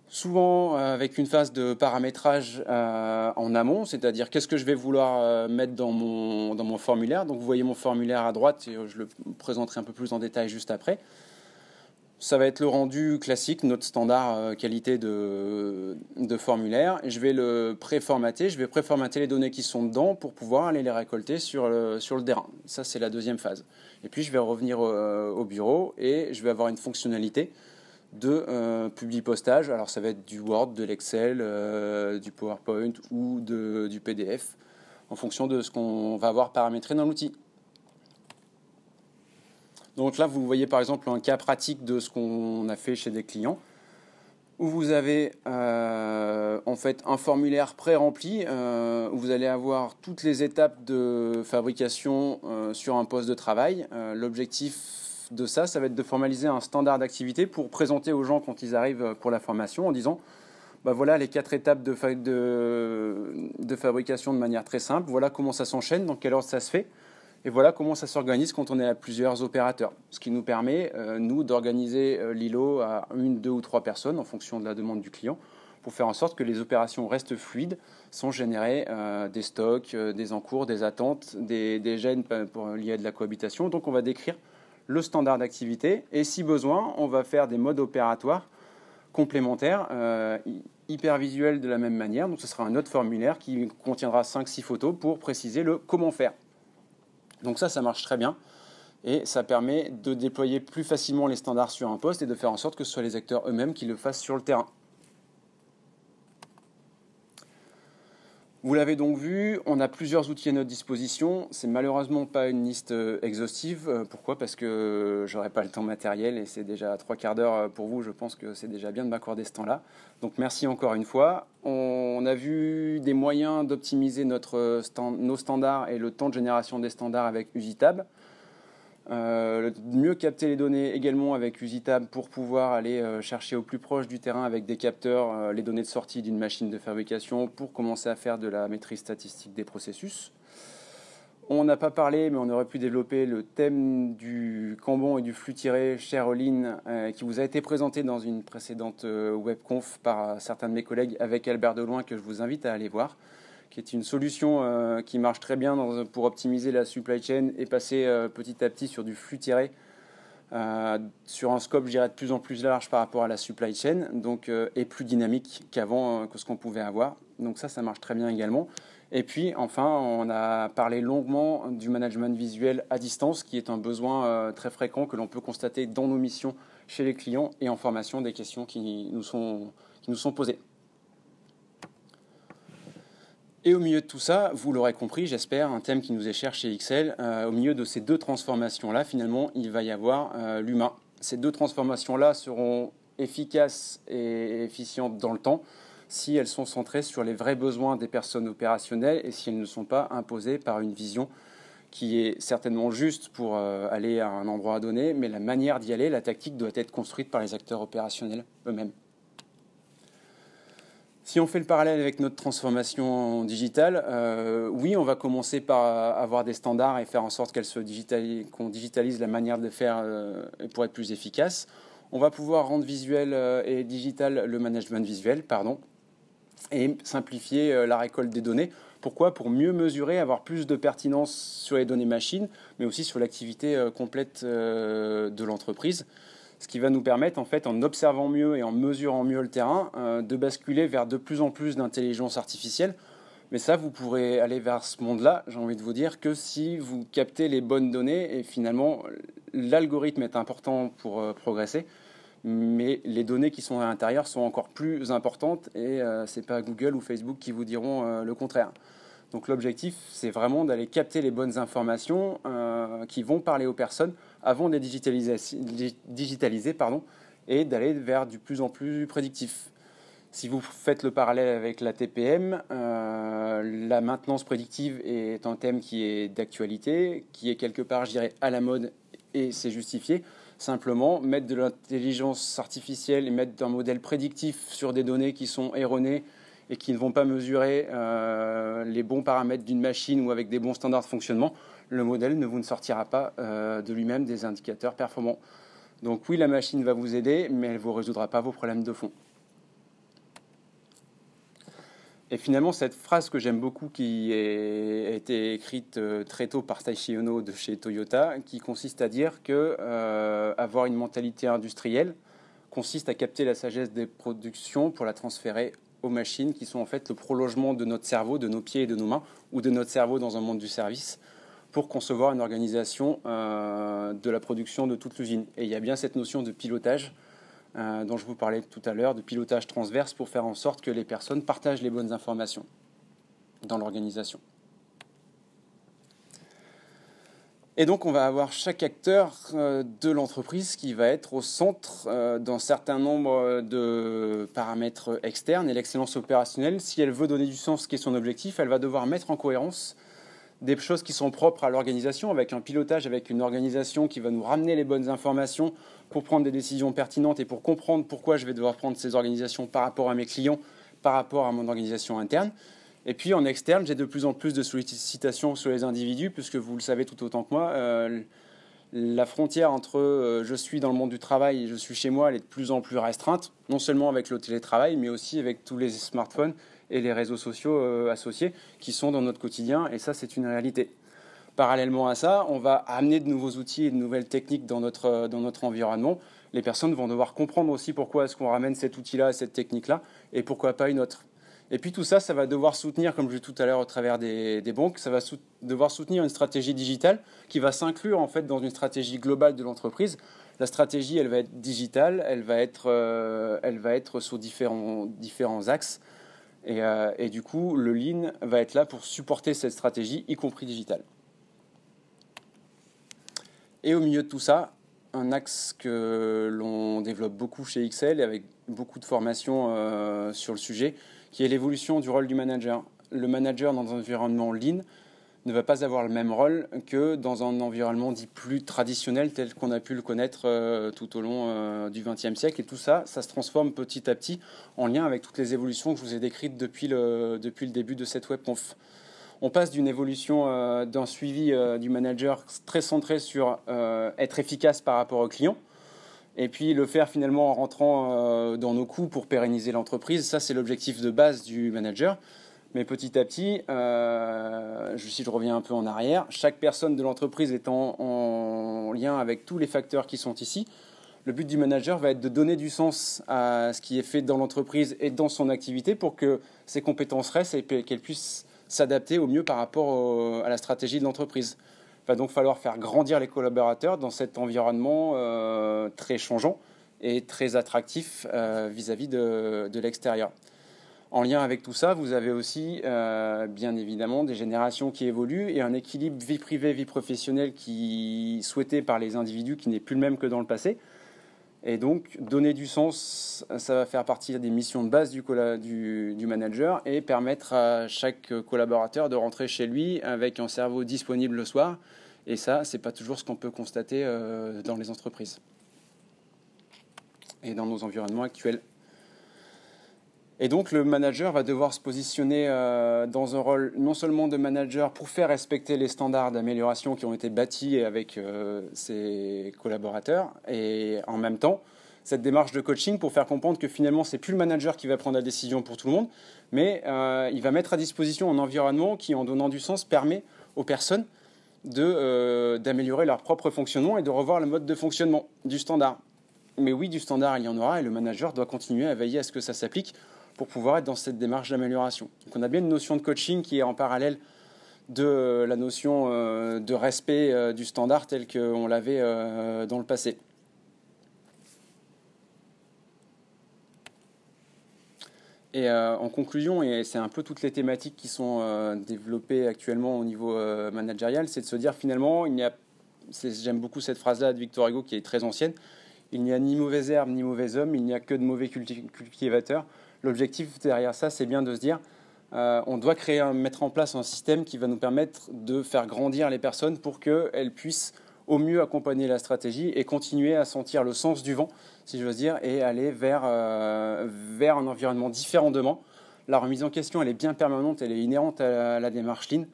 Souvent avec une phase de paramétrage en amont, c'est-à-dire qu'est-ce que je vais vouloir mettre dans mon formulaire. Donc vous voyez mon formulaire à droite, et je le présenterai un peu plus en détail juste après. Ça va être le rendu classique, notre standard qualité de formulaire. Et je vais le préformater, je vais préformater les données qui sont dedans pour pouvoir aller les récolter sur le terrain. Ça, c'est la deuxième phase. Et puis je vais revenir au bureau et je vais avoir une fonctionnalité de publi-postage. Alors ça va être du Word, de l'Excel, du PowerPoint ou du PDF en fonction de ce qu'on va avoir paramétré dans l'outil. Donc là, vous voyez par exemple un cas pratique de ce qu'on a fait chez des clients où vous avez en fait un formulaire pré-rempli où vous allez avoir toutes les étapes de fabrication sur un poste de travail. L'objectif de ça va être de formaliser un standard d'activité pour présenter aux gens quand ils arrivent pour la formation en disant voilà les 4 étapes de fabrication de manière très simple, voilà comment ça s'enchaîne, dans quel ordre ça se fait, et voilà comment ça s'organise quand on est à plusieurs opérateurs. Ce qui nous permet, nous, d'organiser l'îlot à 1, 2 ou 3 personnes en fonction de la demande du client pour faire en sorte que les opérations restent fluides sans générer des stocks, des encours, des attentes, des gênes liés à de la cohabitation. Donc on va décrire le standard d'activité et si besoin, on va faire des modes opératoires complémentaires, hyper visuels de la même manière. Donc ce sera un autre formulaire qui contiendra 5-6 photos pour préciser le comment faire. Donc ça marche très bien et ça permet de déployer plus facilement les standards sur un poste et de faire en sorte que ce soit les acteurs eux-mêmes qui le fassent sur le terrain. Vous l'avez donc vu, on a plusieurs outils à notre disposition. C'est malheureusement pas une liste exhaustive. Pourquoi ? Parce que j'aurais pas le temps matériel et c'est déjà 3/4 d'heure pour vous. Je pense que c'est déjà bien de m'accorder ce temps-là. Donc merci encore une fois. On a vu des moyens d'optimiser nos standards et le temps de génération des standards avec Usitable. Mieux capter les données également avec Usitable pour pouvoir aller chercher au plus proche du terrain avec des capteurs les données de sortie d'une machine de fabrication pour commencer à faire de la maîtrise statistique des processus. On n'a pas parlé, mais on aurait pu développer le thème du Kanban et du flux tiré chez Aeroline qui vous a été présenté dans une précédente webconf par certains de mes collègues avec Albert Deloin que je vous invite à aller voir, qui est une solution qui marche très bien pour optimiser la supply chain et passer petit à petit sur du flux tiré sur un scope, je dirais, de plus en plus large par rapport à la supply chain, donc, et plus dynamique qu'avant, que ce qu'on pouvait avoir. Donc ça marche très bien également. Et puis, enfin, on a parlé longuement du management visuel à distance, qui est un besoin très fréquent que l'on peut constater dans nos missions chez les clients et en formation des questions qui nous sont posées. Et au milieu de tout ça, vous l'aurez compris, j'espère, un thème qui nous est cher chez XL, au milieu de ces deux transformations-là, finalement, il va y avoir l'humain. Ces deux transformations-là seront efficaces et efficientes dans le temps si elles sont centrées sur les vrais besoins des personnes opérationnelles et si elles ne sont pas imposées par une vision qui est certainement juste pour aller à un endroit donné, mais la manière d'y aller, la tactique doit être construite par les acteurs opérationnels eux-mêmes. Si on fait le parallèle avec notre transformation digitale, oui, on va commencer par avoir des standards et faire en sorte qu'on digitalise la manière de faire pour être plus efficace. On va pouvoir rendre visuel et digital le management visuel, et simplifier la récolte des données. Pourquoi ? Pour mieux mesurer, avoir plus de pertinence sur les données machines, mais aussi sur l'activité complète de l'entreprise. Ce qui va nous permettre, en fait, en observant mieux et en mesurant mieux le terrain, de basculer vers de plus en plus d'intelligence artificielle. Mais ça, vous pourrez aller vers ce monde-là, j'ai envie de vous dire, que si vous captez les bonnes données. Et finalement, l'algorithme est important pour progresser, mais les données qui sont à l'intérieur sont encore plus importantes. Et ce n'est pas Google ou Facebook qui vous diront le contraire. Donc l'objectif, c'est vraiment d'aller capter les bonnes informations qui vont parler aux personnes avant de les digitaliser, et d'aller vers du plus en plus prédictif. Si vous faites le parallèle avec la TPM, la maintenance prédictive est un thème qui est d'actualité, qui est quelque part, je dirais, à la mode, et c'est justifié. Simplement, mettre de l'intelligence artificielle et mettre un modèle prédictif sur des données qui sont erronées et qui ne vont pas mesurer les bons paramètres d'une machine ou avec des bons standards de fonctionnement, le modèle ne vous sortira pas de lui-même des indicateurs performants. Donc oui, la machine va vous aider, mais elle ne vous résoudra pas vos problèmes de fond. Et finalement, cette phrase que j'aime beaucoup, qui a été écrite très tôt par Taishi Ohno de chez Toyota, qui consiste à dire que avoir une mentalité industrielle consiste à capter la sagesse des productions pour la transférer aux machines qui sont en fait le prolongement de notre cerveau, de nos pieds et de nos mains, ou de notre cerveau dans un monde du service, pour concevoir une organisation de la production de toute l'usine. Et il y a bien cette notion de pilotage dont je vous parlais tout à l'heure, de pilotage transverse pour faire en sorte que les personnes partagent les bonnes informations dans l'organisation. Et donc, on va avoir chaque acteur de l'entreprise qui va être au centre d'un certain nombre de paramètres externes. Et l'excellence opérationnelle, si elle veut donner du sens, ce qui est son objectif, elle va devoir mettre en cohérence des choses qui sont propres à l'organisation, avec un pilotage, avec une organisation qui va nous ramener les bonnes informations pour prendre des décisions pertinentes et pour comprendre pourquoi je vais devoir prendre ces organisations par rapport à mes clients, par rapport à mon organisation interne. Et puis en externe, j'ai de plus en plus de sollicitations sur les individus, puisque vous le savez tout autant que moi, la frontière entre je suis dans le monde du travail et je suis chez moi, elle est de plus en plus restreinte, non seulement avec le télétravail, mais aussi avec tous les smartphones et les réseaux sociaux associés qui sont dans notre quotidien, et ça, c'est une réalité. Parallèlement à ça, on va amener de nouveaux outils et de nouvelles techniques dans notre environnement. Les personnes vont devoir comprendre aussi pourquoi est-ce qu'on ramène cet outil-là, cette technique-là, et pourquoi pas une autre. Et puis tout ça, ça va devoir soutenir, comme je l'ai dit tout à l'heure au travers des banques, ça va devoir soutenir une stratégie digitale qui va s'inclure en fait dans une stratégie globale de l'entreprise. La stratégie, elle va être digitale, elle va être sur différents axes. Et du coup, le Lean va être là pour supporter cette stratégie, y compris digitale. Et au milieu de tout ça, un axe que l'on développe beaucoup chez XL et avec beaucoup de formations sur le sujet, qui est l'évolution du rôle du manager. Le manager dans un environnement Lean ne va pas avoir le même rôle que dans un environnement dit plus traditionnel tel qu'on a pu le connaître tout au long du XXe siècle. Et tout ça, ça se transforme petit à petit en lien avec toutes les évolutions que je vous ai décrites depuis le début de cette webconf. On passe d'une évolution d'un suivi du manager très centré sur être efficace par rapport au client, et puis le faire finalement en rentrant dans nos coûts pour pérenniser l'entreprise. Ça, c'est l'objectif de base du manager. Mais petit à petit, si je reviens un peu en arrière, chaque personne de l'entreprise étant en lien avec tous les facteurs qui sont ici, le but du manager va être de donner du sens à ce qui est fait dans l'entreprise et dans son activité pour que ses compétences restent et qu'elles puissent s'adapter au mieux par rapport à la stratégie de l'entreprise. Il va donc falloir faire grandir les collaborateurs dans cet environnement très changeant et très attractif vis-à-vis de l'extérieur. En lien avec tout ça, vous avez aussi, bien évidemment, des générations qui évoluent et un équilibre vie privée, vie professionnelle qui souhaité par les individus qui n'est plus le même que dans le passé. Et donc, donner du sens, ça va faire partie des missions de base du manager et permettre à chaque collaborateur de rentrer chez lui avec un cerveau disponible le soir. Et ça, ce n'est pas toujours ce qu'on peut constater dans les entreprises et dans nos environnements actuels. Et donc, le manager va devoir se positionner dans un rôle non seulement de manager pour faire respecter les standards d'amélioration qui ont été bâtis avec ses collaborateurs, et en même temps, cette démarche de coaching pour faire comprendre que finalement, ce n'est plus le manager qui va prendre la décision pour tout le monde, mais il va mettre à disposition un environnement qui, en donnant du sens, permet aux personnes d'améliorer leur propre fonctionnement et de revoir le mode de fonctionnement du standard. Mais oui, du standard, il y en aura, et le manager doit continuer à veiller à ce que ça s'applique pour pouvoir être dans cette démarche d'amélioration. Donc on a bien une notion de coaching qui est en parallèle de la notion de respect du standard tel qu'on l'avait dans le passé. Et en conclusion, et c'est un peu toutes les thématiques qui sont développées actuellement au niveau managérial, c'est de se dire finalement, j'aime beaucoup cette phrase-là de Victor Hugo qui est très ancienne, il n'y a ni mauvaises herbes ni mauvais hommes, il n'y a que de mauvais cultivateurs. L'objectif derrière ça, c'est bien de se dire, on doit mettre en place un système qui va nous permettre de faire grandir les personnes pour qu'elles puissent au mieux accompagner la stratégie et continuer à sentir le sens du vent, si j'ose dire, et aller vers un environnement différent demain. La remise en question, elle est bien permanente, elle est inhérente à la démarche Lean.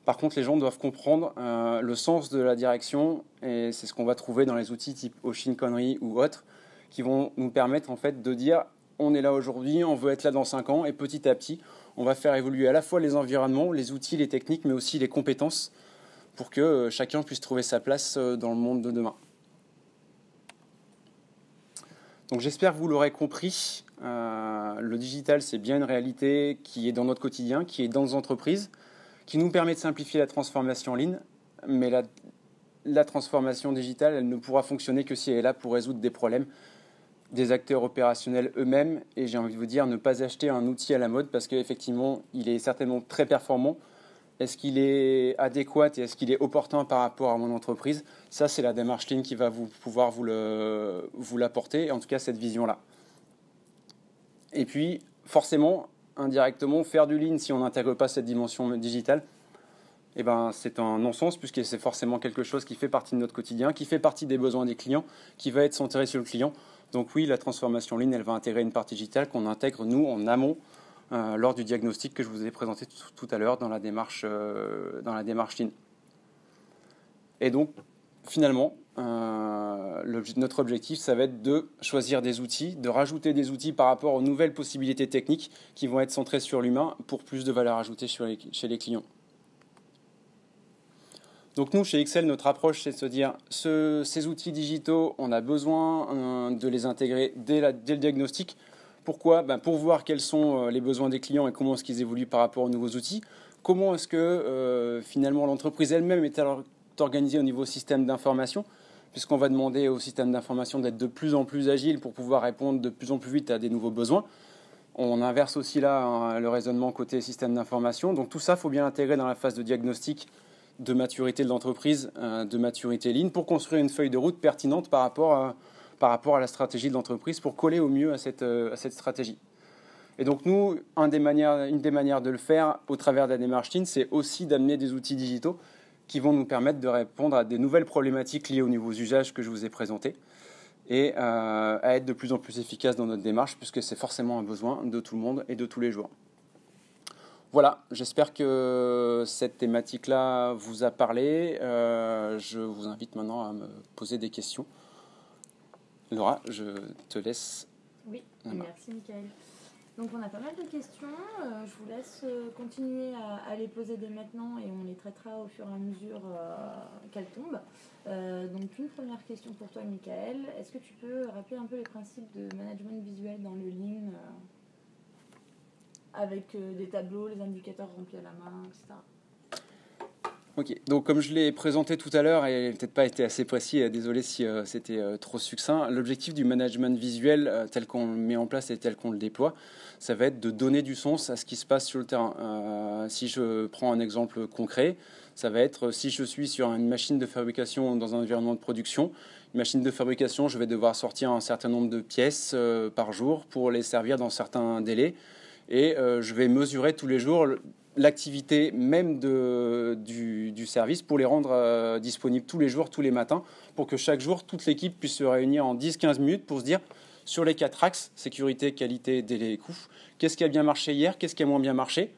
Par contre, les gens doivent comprendre le sens de la direction, et c'est ce qu'on va trouver dans les outils type Oshin Konri ou autres, qui vont nous permettre en fait de dire on est là aujourd'hui, on veut être là dans 5 ans, et petit à petit, on va faire évoluer à la fois les environnements, les outils, les techniques, mais aussi les compétences, pour que chacun puisse trouver sa place dans le monde de demain. Donc j'espère que vous l'aurez compris, le digital c'est bien une réalité qui est dans notre quotidien, qui est dans nos entreprises, qui nous permet de simplifier la transformation en ligne, mais la transformation digitale, elle ne pourra fonctionner que si elle est là pour résoudre des problèmes des acteurs opérationnels eux-mêmes, et j'ai envie de vous dire ne pas acheter un outil à la mode parce qu'effectivement il est certainement très performant. Est-ce qu'il est adéquat et est-ce qu'il est opportun par rapport à mon entreprise? Ça, c'est la démarche Lean qui va pouvoir vous l'apporter, en tout cas cette vision-là. Et puis, forcément, indirectement, faire du Lean si on n'intègre pas cette dimension digitale, eh ben, c'est un non-sens puisque c'est forcément quelque chose qui fait partie de notre quotidien, qui fait partie des besoins des clients, qui va être centré sur le client. Donc oui, la transformation Lean, elle va intégrer une partie digitale qu'on intègre, nous, en amont, lors du diagnostic que je vous ai présenté tout à l'heure dans la démarche Lean. Et donc, finalement, notre objectif, ça va être de choisir des outils, de rajouter des outils par rapport aux nouvelles possibilités techniques qui vont être centrées sur l'humain pour plus de valeur ajoutée chez les clients. Donc nous, chez Excel, notre approche, c'est de se dire, ces outils digitaux, on a besoin de les intégrer dès le diagnostic. Pourquoi? Pour voir quels sont les besoins des clients et comment est-ce qu'ils évoluent par rapport aux nouveaux outils. Comment est-ce que finalement l'entreprise elle-même est organisée au niveau système d'information, puisqu'on va demander au système d'information d'être de plus en plus agile pour pouvoir répondre de plus en plus vite à des nouveaux besoins. On inverse aussi là le raisonnement côté système d'information. Donc tout ça, il faut bien l'intégrer dans la phase de diagnostic de maturité de l'entreprise, de maturité Lean, pour construire une feuille de route pertinente par rapport à la stratégie de l'entreprise, pour coller au mieux à cette stratégie. Et donc nous, une des manières de le faire au travers de la démarche Lean, c'est aussi d'amener des outils digitaux qui vont nous permettre de répondre à des nouvelles problématiques liées aux nouveaux usages que je vous ai présentés et à être de plus en plus efficace dans notre démarche, puisque c'est forcément un besoin de tout le monde et de tous les jours. Voilà, j'espère que cette thématique-là vous a parlé. Je vous invite maintenant à me poser des questions. Laura, je te laisse. Oui, merci Michael. Donc on a pas mal de questions, je vous laisse continuer à les poser dès maintenant et on les traitera au fur et à mesure qu'elles tombent. Donc une première question pour toi Michael, est-ce que tu peux rappeler un peu les principes de management visuel dans le Lean avec des tableaux, les indicateurs remplis à la main, etc. Ok, donc comme je l'ai présenté tout à l'heure et peut-être pas été assez précis, désolé si c'était trop succinct, l'objectif du management visuel tel qu'on le met en place et tel qu'on le déploie, ça va être de donner du sens à ce qui se passe sur le terrain. Si je prends un exemple concret, ça va être si je suis sur une machine de fabrication dans un environnement de production, une machine de fabrication, je vais devoir sortir un certain nombre de pièces par jour pour les servir dans certains délais et je vais mesurer tous les jours l'activité même du service pour les rendre disponibles tous les jours, tous les matins, pour que chaque jour, toute l'équipe puisse se réunir en 10-15 minutes pour se dire, sur les 4 axes, sécurité, qualité, délai et coût, qu'est-ce qui a bien marché hier, qu'est-ce qui a moins bien marché,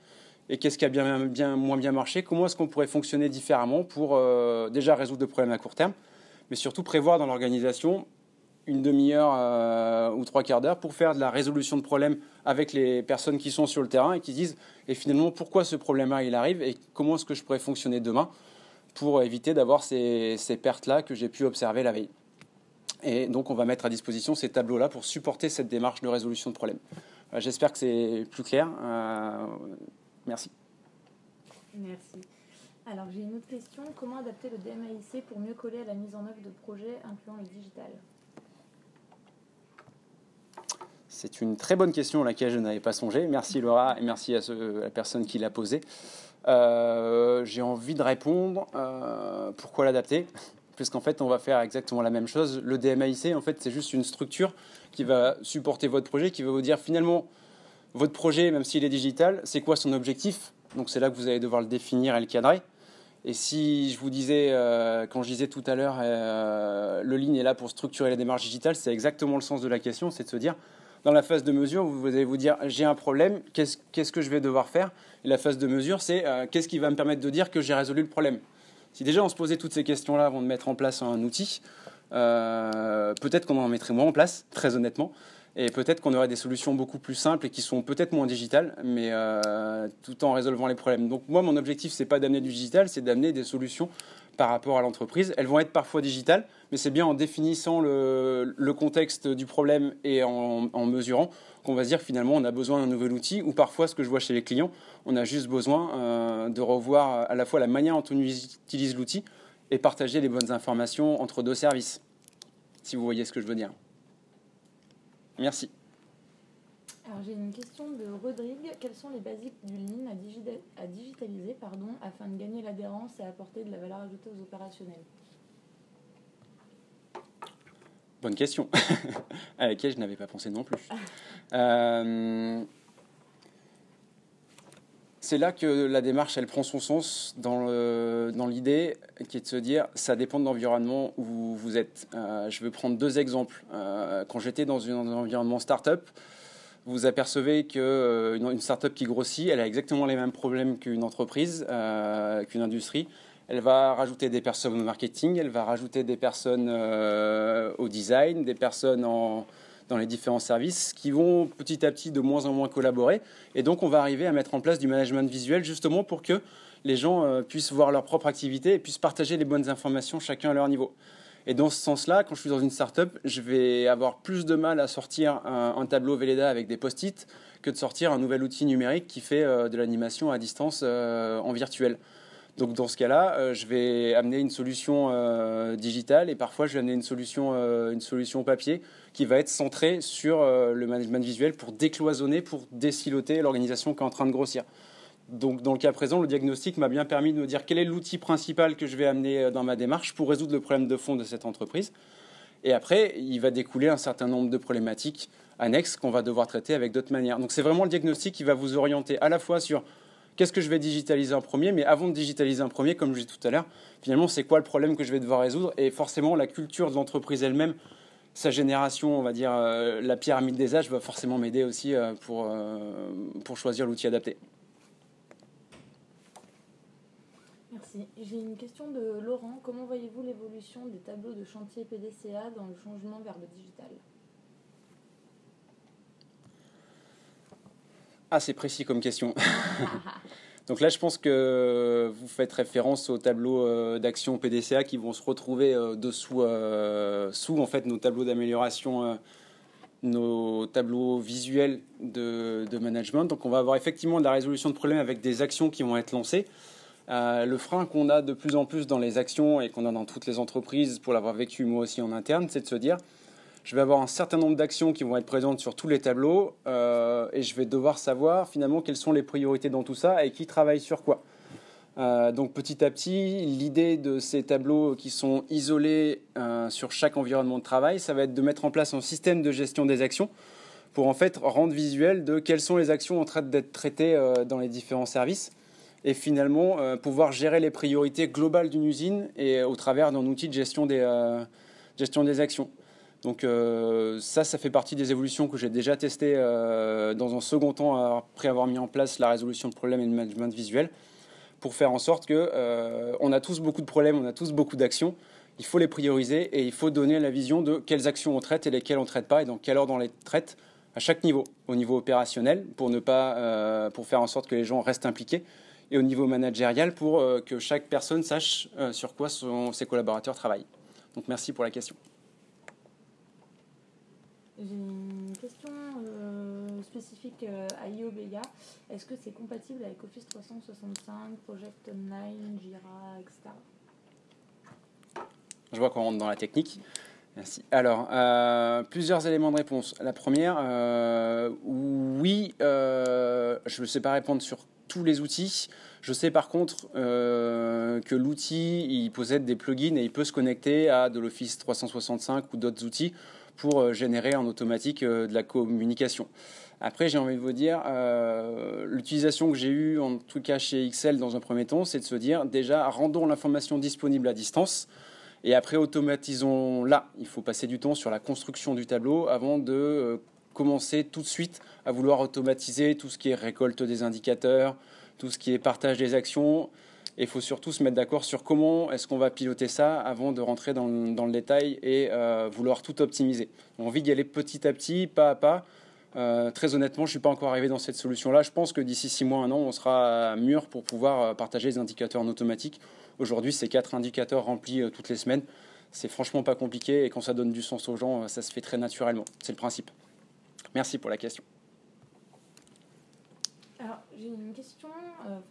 et qu'est-ce qui a moins bien marché, comment est-ce qu'on pourrait fonctionner différemment pour déjà résoudre le problème à court terme, mais surtout prévoir dans l'organisation une demi-heure ou 3/4 d'heure pour faire de la résolution de problèmes avec les personnes qui sont sur le terrain et qui disent et finalement pourquoi ce problème-là il arrive et comment est-ce que je pourrais fonctionner demain pour éviter d'avoir ces pertes-là que j'ai pu observer la veille. Et donc on va mettre à disposition ces tableaux-là pour supporter cette démarche de résolution de problèmes. J'espère que c'est plus clair. Merci. Merci. Alors j'ai une autre question. Comment adapter le DMAIC pour mieux coller à la mise en œuvre de projets incluant le digital ? C'est une très bonne question à laquelle je n'avais pas songé. Merci Laura et merci à la personne qui l'a posée. J'ai envie de répondre. Pourquoi l'adapter ? Puisqu'en fait, on va faire exactement la même chose. Le DMAIC, en fait, c'est juste une structure qui va supporter votre projet, qui va vous dire finalement, votre projet, même s'il est digital, c'est quoi son objectif ? Donc c'est là que vous allez devoir le définir et le cadrer. Et si je vous disais, quand je disais tout à l'heure, le Lean est là pour structurer la démarche digitale, c'est exactement le sens de la question, c'est de se dire, dans la phase de mesure, vous allez vous dire, j'ai un problème, qu'est-ce que je vais devoir faire ? Et la phase de mesure, c'est qu'est-ce qui va me permettre de dire que j'ai résolu le problème ? Si déjà on se posait toutes ces questions-là avant de mettre en place un outil, peut-être qu'on en mettrait moins en place, très honnêtement, et peut-être qu'on aurait des solutions beaucoup plus simples et qui sont peut-être moins digitales, mais tout en résolvant les problèmes. Donc moi, mon objectif, c'est pas d'amener du digital, c'est d'amener des solutions par rapport à l'entreprise. Elles vont être parfois digitales, mais c'est bien en définissant le contexte du problème et en mesurant qu'on va se dire finalement on a besoin d'un nouvel outil, ou parfois ce que je vois chez les clients, on a juste besoin de revoir à la fois la manière dont on utilise l'outil et partager les bonnes informations entre deux services, si vous voyez ce que je veux dire. Merci. Alors j'ai une question de Rodrigue. Quels sont les basiques du Lean à digitaliser afin de gagner l'adhérence et apporter de la valeur ajoutée aux opérationnels ? Bonne question, à laquelle je n'avais pas pensé non plus. C'est là que la démarche, elle prend son sens dans l'idée qui est de se dire, ça dépend de l'environnement où vous êtes. Je vais prendre 2 exemples. Quand j'étais dans un environnement start-up, vous apercevez qu'une start-up qui grossit, elle a exactement les mêmes problèmes qu'une entreprise, qu'une industrie. Elle va rajouter des personnes au marketing, elle va rajouter des personnes au design, des personnes dans les différents services qui vont petit à petit de moins en moins collaborer. Et donc, on va arriver à mettre en place du management visuel justement pour que les gens puissent voir leur propre activité et puissent partager les bonnes informations chacun à leur niveau. Et dans ce sens-là, quand je suis dans une start-up, je vais avoir plus de mal à sortir un tableau Velleda avec des post-it que de sortir un nouvel outil numérique qui fait de l'animation à distance en virtuel. Donc dans ce cas-là, je vais amener une solution digitale et parfois je vais amener une solution papier qui va être centrée sur le management visuel pour décloisonner, pour désiloter l'organisation qui est en train de grossir. Donc dans le cas présent, le diagnostic m'a bien permis de me dire quel est l'outil principal que je vais amener dans ma démarche pour résoudre le problème de fond de cette entreprise. Et après, il va découler un certain nombre de problématiques annexes qu'on va devoir traiter avec d'autres manières. Donc c'est vraiment le diagnostic qui va vous orienter à la fois sur qu'est-ce que je vais digitaliser en premier, mais avant de digitaliser en premier, comme je disais tout à l'heure, finalement, c'est quoi le problème que je vais devoir résoudre ? Et forcément, la culture de l'entreprise elle-même, sa génération, on va dire, la pyramide des âges va forcément m'aider aussi pour choisir l'outil adapté. Merci. J'ai une question de Laurent. Comment voyez-vous l'évolution des tableaux de chantier PDCA dans le changement vers le digital ? assez précis comme question. Donc là, je pense que vous faites référence aux tableaux d'action PDCA qui vont se retrouver dessous sous en fait nos tableaux d'amélioration, nos tableaux visuels de management. Donc on va avoir effectivement de la résolution de problèmes avec des actions qui vont être lancées. Le frein qu'on a de plus en plus dans les actions et qu'on a dans toutes les entreprises, pour l'avoir vécu moi aussi en interne, c'est de se dire je vais avoir un certain nombre d'actions qui vont être présentes sur tous les tableaux et je vais devoir savoir finalement quelles sont les priorités dans tout ça et qui travaille sur quoi. Donc petit à petit, l'idée de ces tableaux qui sont isolés sur chaque environnement de travail, ça va être de mettre en place un système de gestion des actions pour en fait rendre visuel de quelles sont les actions en train d'être traitées dans les différents services et finalement pouvoir gérer les priorités globales d'une usine et au travers d'un outil de gestion des actions. Donc ça fait partie des évolutions que j'ai déjà testées dans un second temps après avoir mis en place la résolution de problèmes et le management visuel pour faire en sorte qu'on a tous beaucoup de problèmes, on a tous beaucoup d'actions. Il faut les prioriser et il faut donner la vision de quelles actions on traite et lesquelles on ne traite pas et dans quelle ordre on les traite à chaque niveau. Au niveau opérationnel pour faire en sorte que les gens restent impliqués et au niveau managérial pour que chaque personne sache sur quoi ses collaborateurs travaillent. Donc merci pour la question. J'ai une question spécifique à IOBEGA. Est-ce que c'est compatible avec Office 365, Project Online, Jira, etc. Je vois qu'on rentre dans la technique. Merci. Alors, plusieurs éléments de réponse. La première, oui, je ne sais pas répondre sur tous les outils. Je sais par contre que l'outil, il possède des plugins et il peut se connecter à de l'Office 365 ou d'autres outils pour générer en automatique de la communication. Après, j'ai envie de vous dire, l'utilisation que j'ai eue, en tout cas chez Excel dans un premier temps, c'est de se dire, déjà, rendons l'information disponible à distance, et après, automatisons-la. Il faut passer du temps sur la construction du tableau avant de commencer tout de suite à vouloir automatiser tout ce qui est récolte des indicateurs, tout ce qui est partage des actions. Et il faut surtout se mettre d'accord sur comment est-ce qu'on va piloter ça avant de rentrer dans le détail et vouloir tout optimiser. On a envie d'y aller petit à petit, pas à pas. Très honnêtement, je ne suis pas encore arrivé dans cette solution-là. Je pense que d'ici 6 mois, 1 an, on sera mûr pour pouvoir partager les indicateurs en automatique. Aujourd'hui, c'est 4 indicateurs remplis toutes les semaines. C'est franchement pas compliqué et quand ça donne du sens aux gens, ça se fait très naturellement. C'est le principe. Merci pour la question. Alors, j'ai une question,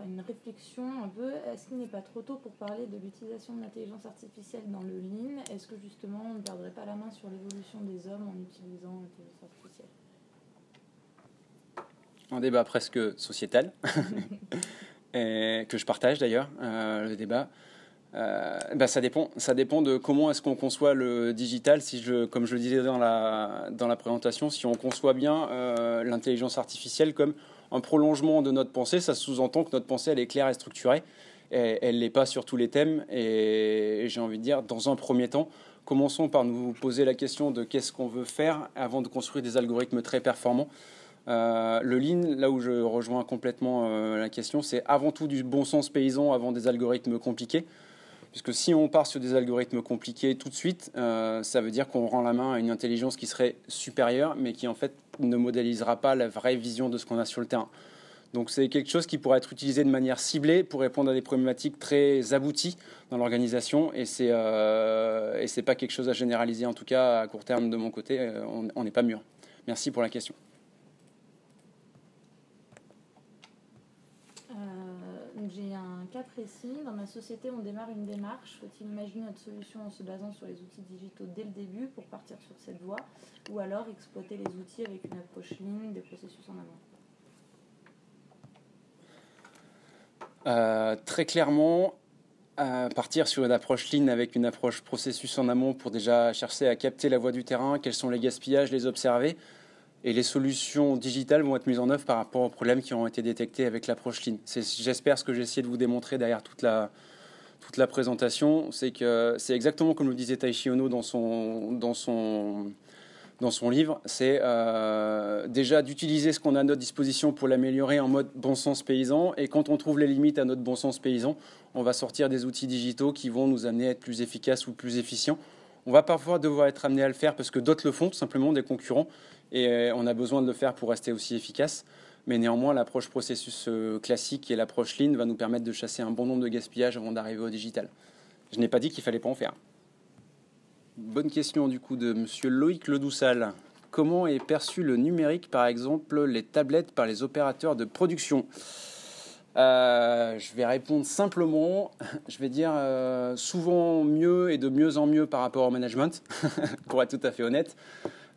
une réflexion un peu. Est-ce qu'il n'est pas trop tôt pour parler de l'utilisation de l'intelligence artificielle dans le Lean? Est-ce que justement, on ne perdrait pas la main sur l'évolution des hommes en utilisant l'intelligence artificielle? Un débat presque sociétal, et que je partage d'ailleurs, le débat. Ça dépend de comment est-ce qu'on conçoit le digital. Comme je le disais dans la présentation, si on conçoit bien l'intelligence artificielle comme un prolongement de notre pensée, ça sous-entend que notre pensée elle est claire et structurée. Et elle n'est pas sur tous les thèmes. Et j'ai envie de dire, dans un premier temps, commençons par nous poser la question de qu'est-ce qu'on veut faire avant de construire des algorithmes très performants. Le Lean, là où je rejoins complètement la question, c'est avant tout du bon sens paysan avant des algorithmes compliqués. Puisque si on part sur des algorithmes compliqués tout de suite, ça veut dire qu'on rend la main à une intelligence qui serait supérieure, mais qui en fait ne modélisera pas la vraie vision de ce qu'on a sur le terrain. Donc c'est quelque chose qui pourrait être utilisé de manière ciblée pour répondre à des problématiques très abouties dans l'organisation, et c'est pas quelque chose à généraliser, en tout cas à court terme de mon côté, on n'est pas mûr. Merci pour la question. J'ai un cas précis. Dans ma société, on démarre une démarche. Faut-il imaginer notre solution en se basant sur les outils digitaux dès le début pour partir sur cette voie, ou alors exploiter les outils avec une approche Lean des processus en amont? Très clairement, partir sur une approche Lean avec une approche processus en amont pour déjà chercher à capter la voie du terrain, quels sont les gaspillages, les observer. Et les solutions digitales vont être mises en œuvre par rapport aux problèmes qui ont été détectés avec l'approche Lean. J'espère ce que j'ai essayé de vous démontrer derrière toute la présentation, c'est que c'est exactement comme le disait Taishi Ohno dans son livre, c'est déjà d'utiliser ce qu'on a à notre disposition pour l'améliorer en mode bon sens paysan, et quand on trouve les limites à notre bon sens paysan, on va sortir des outils digitaux qui vont nous amener à être plus efficaces ou plus efficients. On va parfois devoir être amené à le faire parce que d'autres le font, tout simplement des concurrents, et on a besoin de le faire pour rester aussi efficace. Mais néanmoins, l'approche processus classique et l'approche Lean va nous permettre de chasser un bon nombre de gaspillages avant d'arriver au digital. Je n'ai pas dit qu'il ne fallait pas en faire. Bonne question du coup de monsieur Loïc Ledoussal. Comment est perçu le numérique, par exemple, les tablettes par les opérateurs de production ? Je vais répondre simplement. Je vais dire souvent mieux et de mieux en mieux par rapport au management, pour être tout à fait honnête.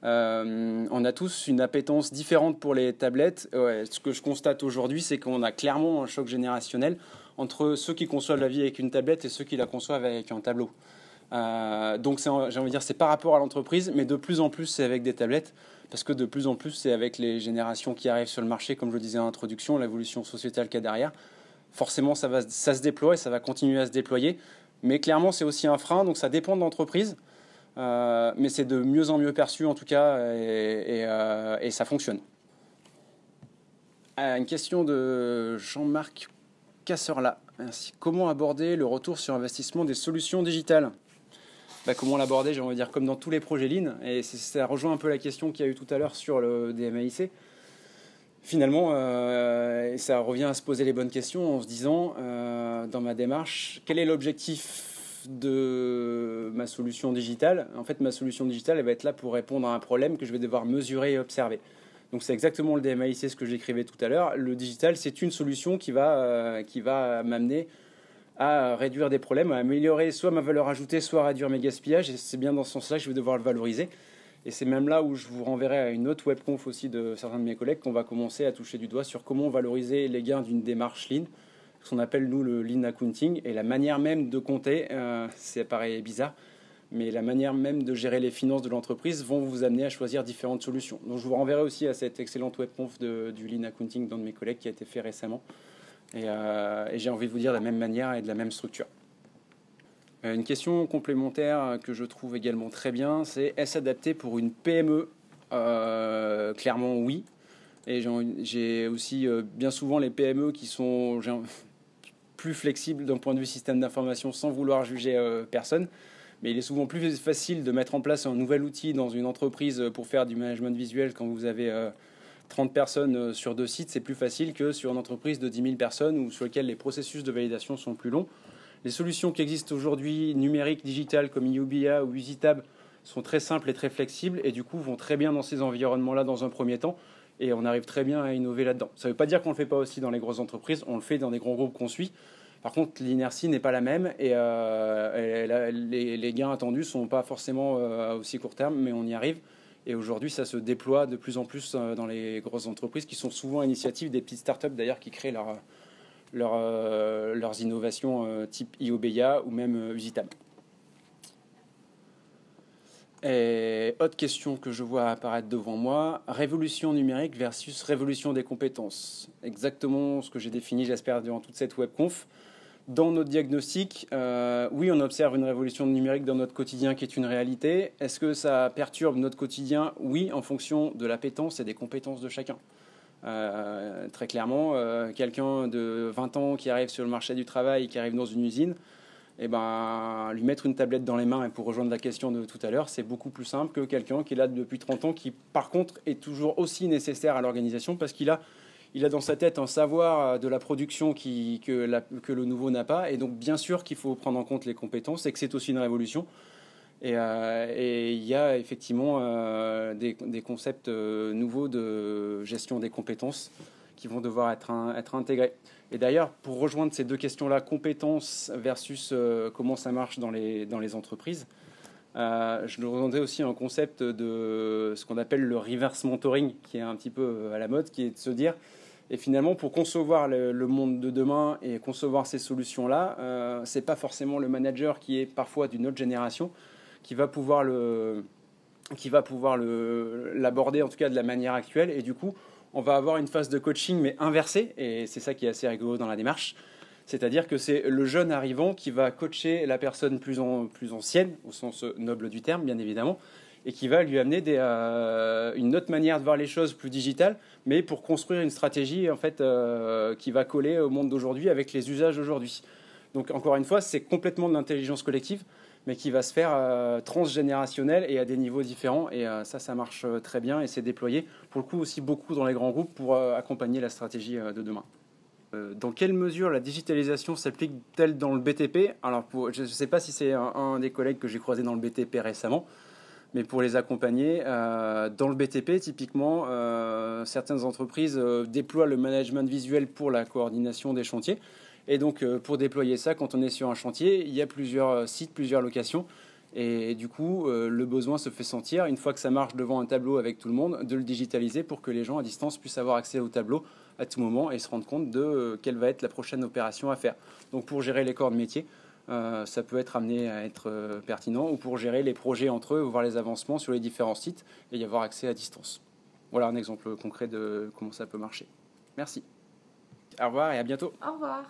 On a tous une appétence différente pour les tablettes. Ce que je constate aujourd'hui, c'est qu'on a clairement un choc générationnel entre ceux qui conçoivent la vie avec une tablette et ceux qui la conçoivent avec un tableau. Donc j'ai envie de dire c'est par rapport à l'entreprise, mais de plus en plus c'est avec des tablettes, parce que de plus en plus c'est avec les générations qui arrivent sur le marché, comme je le disais en introduction, l'évolution sociétale qu'il y a derrière. Forcément ça se déploie et ça va continuer à se déployer, mais clairement c'est aussi un frein, donc ça dépend de l'entreprise, mais c'est de mieux en mieux perçu en tout cas, et ça fonctionne. Une question de Jean-Marc Casserla. Merci. Comment aborder le retour sur investissement des solutions digitales ? Comment l'aborder, j'ai envie de dire, comme dans tous les projets Lean, et ça rejoint un peu la question qu'il y a eu tout à l'heure sur le DMAIC. Finalement, ça revient à se poser les bonnes questions en se disant, dans ma démarche, quel est l'objectif de ma solution digitale ? En fait, ma solution digitale, elle va être là pour répondre à un problème que je vais devoir mesurer et observer. Donc c'est exactement le DMAIC, ce que j'écrivais tout à l'heure. Le digital, c'est une solution qui va m'amener à réduire des problèmes, à améliorer soit ma valeur ajoutée, soit à réduire mes gaspillages. Et c'est bien dans ce sens-là que je vais devoir le valoriser. Et c'est même là où je vous renverrai à une autre webconf aussi de certains de mes collègues qu'on va commencer à toucher du doigt sur comment valoriser les gains d'une démarche Lean, ce qu'on appelle nous le Lean Accounting, et la manière même de compter, ça paraît bizarre, mais la manière même de gérer les finances de l'entreprise vont vous amener à choisir différentes solutions. Donc je vous renverrai aussi à cette excellente webconf du Lean Accounting d'un de mes collègues qui a été fait récemment. Et j'ai envie de vous dire de la même manière et de la même structure. Une question complémentaire que je trouve également très bien, c'est est-ce adapté pour une PME ? Clairement oui. Et j'ai aussi bien souvent les PME qui sont plus flexibles d'un point de vue système d'information sans vouloir juger personne. Mais il est souvent plus facile de mettre en place un nouvel outil dans une entreprise pour faire du management visuel quand vous avez 30 personnes sur 2 sites, c'est plus facile que sur une entreprise de 10 000 personnes ou sur lesquelles les processus de validation sont plus longs. Les solutions qui existent aujourd'hui, numériques, digitales, comme IOBIA ou Usitab, sont très simples et très flexibles et du coup vont très bien dans ces environnements-là dans un premier temps et on arrive très bien à innover là-dedans. Ça ne veut pas dire qu'on ne le fait pas aussi dans les grosses entreprises, on le fait dans des grands groupes qu'on suit. Par contre, l'inertie n'est pas la même et les gains attendus ne sont pas forcément à aussi court terme, mais on y arrive. Et aujourd'hui, ça se déploie de plus en plus dans les grosses entreprises qui sont souvent à l'initiative des petites startups d'ailleurs qui créent leurs innovations type IOBIA ou même Usitab. Et autre question que je vois apparaître devant moi, révolution numérique versus révolution des compétences. Exactement ce que j'ai défini, j'espère, durant toute cette webconf. Dans notre diagnostic, oui, on observe une révolution numérique dans notre quotidien qui est une réalité. Est-ce que ça perturbe notre quotidien ? Oui, en fonction de l'appétence et des compétences de chacun. Très clairement, quelqu'un de 20 ans qui arrive sur le marché du travail, qui arrive dans une usine, lui mettre une tablette dans les mains, et pour rejoindre la question de tout à l'heure, c'est beaucoup plus simple que quelqu'un qui est là depuis 30 ans, qui par contre est toujours aussi nécessaire à l'organisation parce qu'il a dans sa tête un savoir de la production que le nouveau n'a pas. Et donc, bien sûr qu'il faut prendre en compte les compétences et que c'est aussi une révolution. Et il y a effectivement des concepts nouveaux de gestion des compétences qui vont devoir être intégrés. Et d'ailleurs, pour rejoindre ces deux questions-là, compétences versus comment ça marche dans les entreprises, je nous rejoindrai aussi un concept de ce qu'on appelle le reverse mentoring, qui est un petit peu à la mode, qui est de se dire... Et finalement, pour concevoir le monde de demain et concevoir ces solutions-là, ce n'est pas forcément le manager qui est parfois d'une autre génération qui va pouvoir l'aborder, en tout cas de la manière actuelle. Et du coup, on va avoir une phase de coaching, mais inversée. Et c'est ça qui est assez rigolo dans la démarche. C'est-à-dire que c'est le jeune arrivant qui va coacher la personne plus ancienne, au sens noble du terme, bien évidemment, et qui va lui amener une autre manière de voir les choses plus digitale, mais pour construire une stratégie en fait, qui va coller au monde d'aujourd'hui avec les usages d'aujourd'hui. Donc encore une fois, c'est complètement de l'intelligence collective, mais qui va se faire transgénérationnel et à des niveaux différents. Et ça marche très bien et c'est déployé, pour le coup, aussi beaucoup dans les grands groupes pour accompagner la stratégie de demain. Dans quelle mesure la digitalisation s'applique-t-elle dans le BTP? Alors, je ne sais pas si c'est un des collègues que j'ai croisé dans le BTP récemment, mais pour les accompagner, dans le BTP, typiquement, certaines entreprises déploient le management visuel pour la coordination des chantiers. Et donc, pour déployer ça, quand on est sur un chantier, il y a plusieurs sites, plusieurs locations. Et du coup, le besoin se fait sentir, une fois que ça marche devant un tableau avec tout le monde, de le digitaliser pour que les gens à distance puissent avoir accès au tableau à tout moment et se rendre compte de quelle va être la prochaine opération à faire. Donc, pour gérer les corps de métier, ça peut être amené à être pertinent, ou pour gérer les projets entre eux, voir les avancements sur les différents sites et y avoir accès à distance. Voilà un exemple concret de comment ça peut marcher. Merci. Au revoir et à bientôt. Au revoir.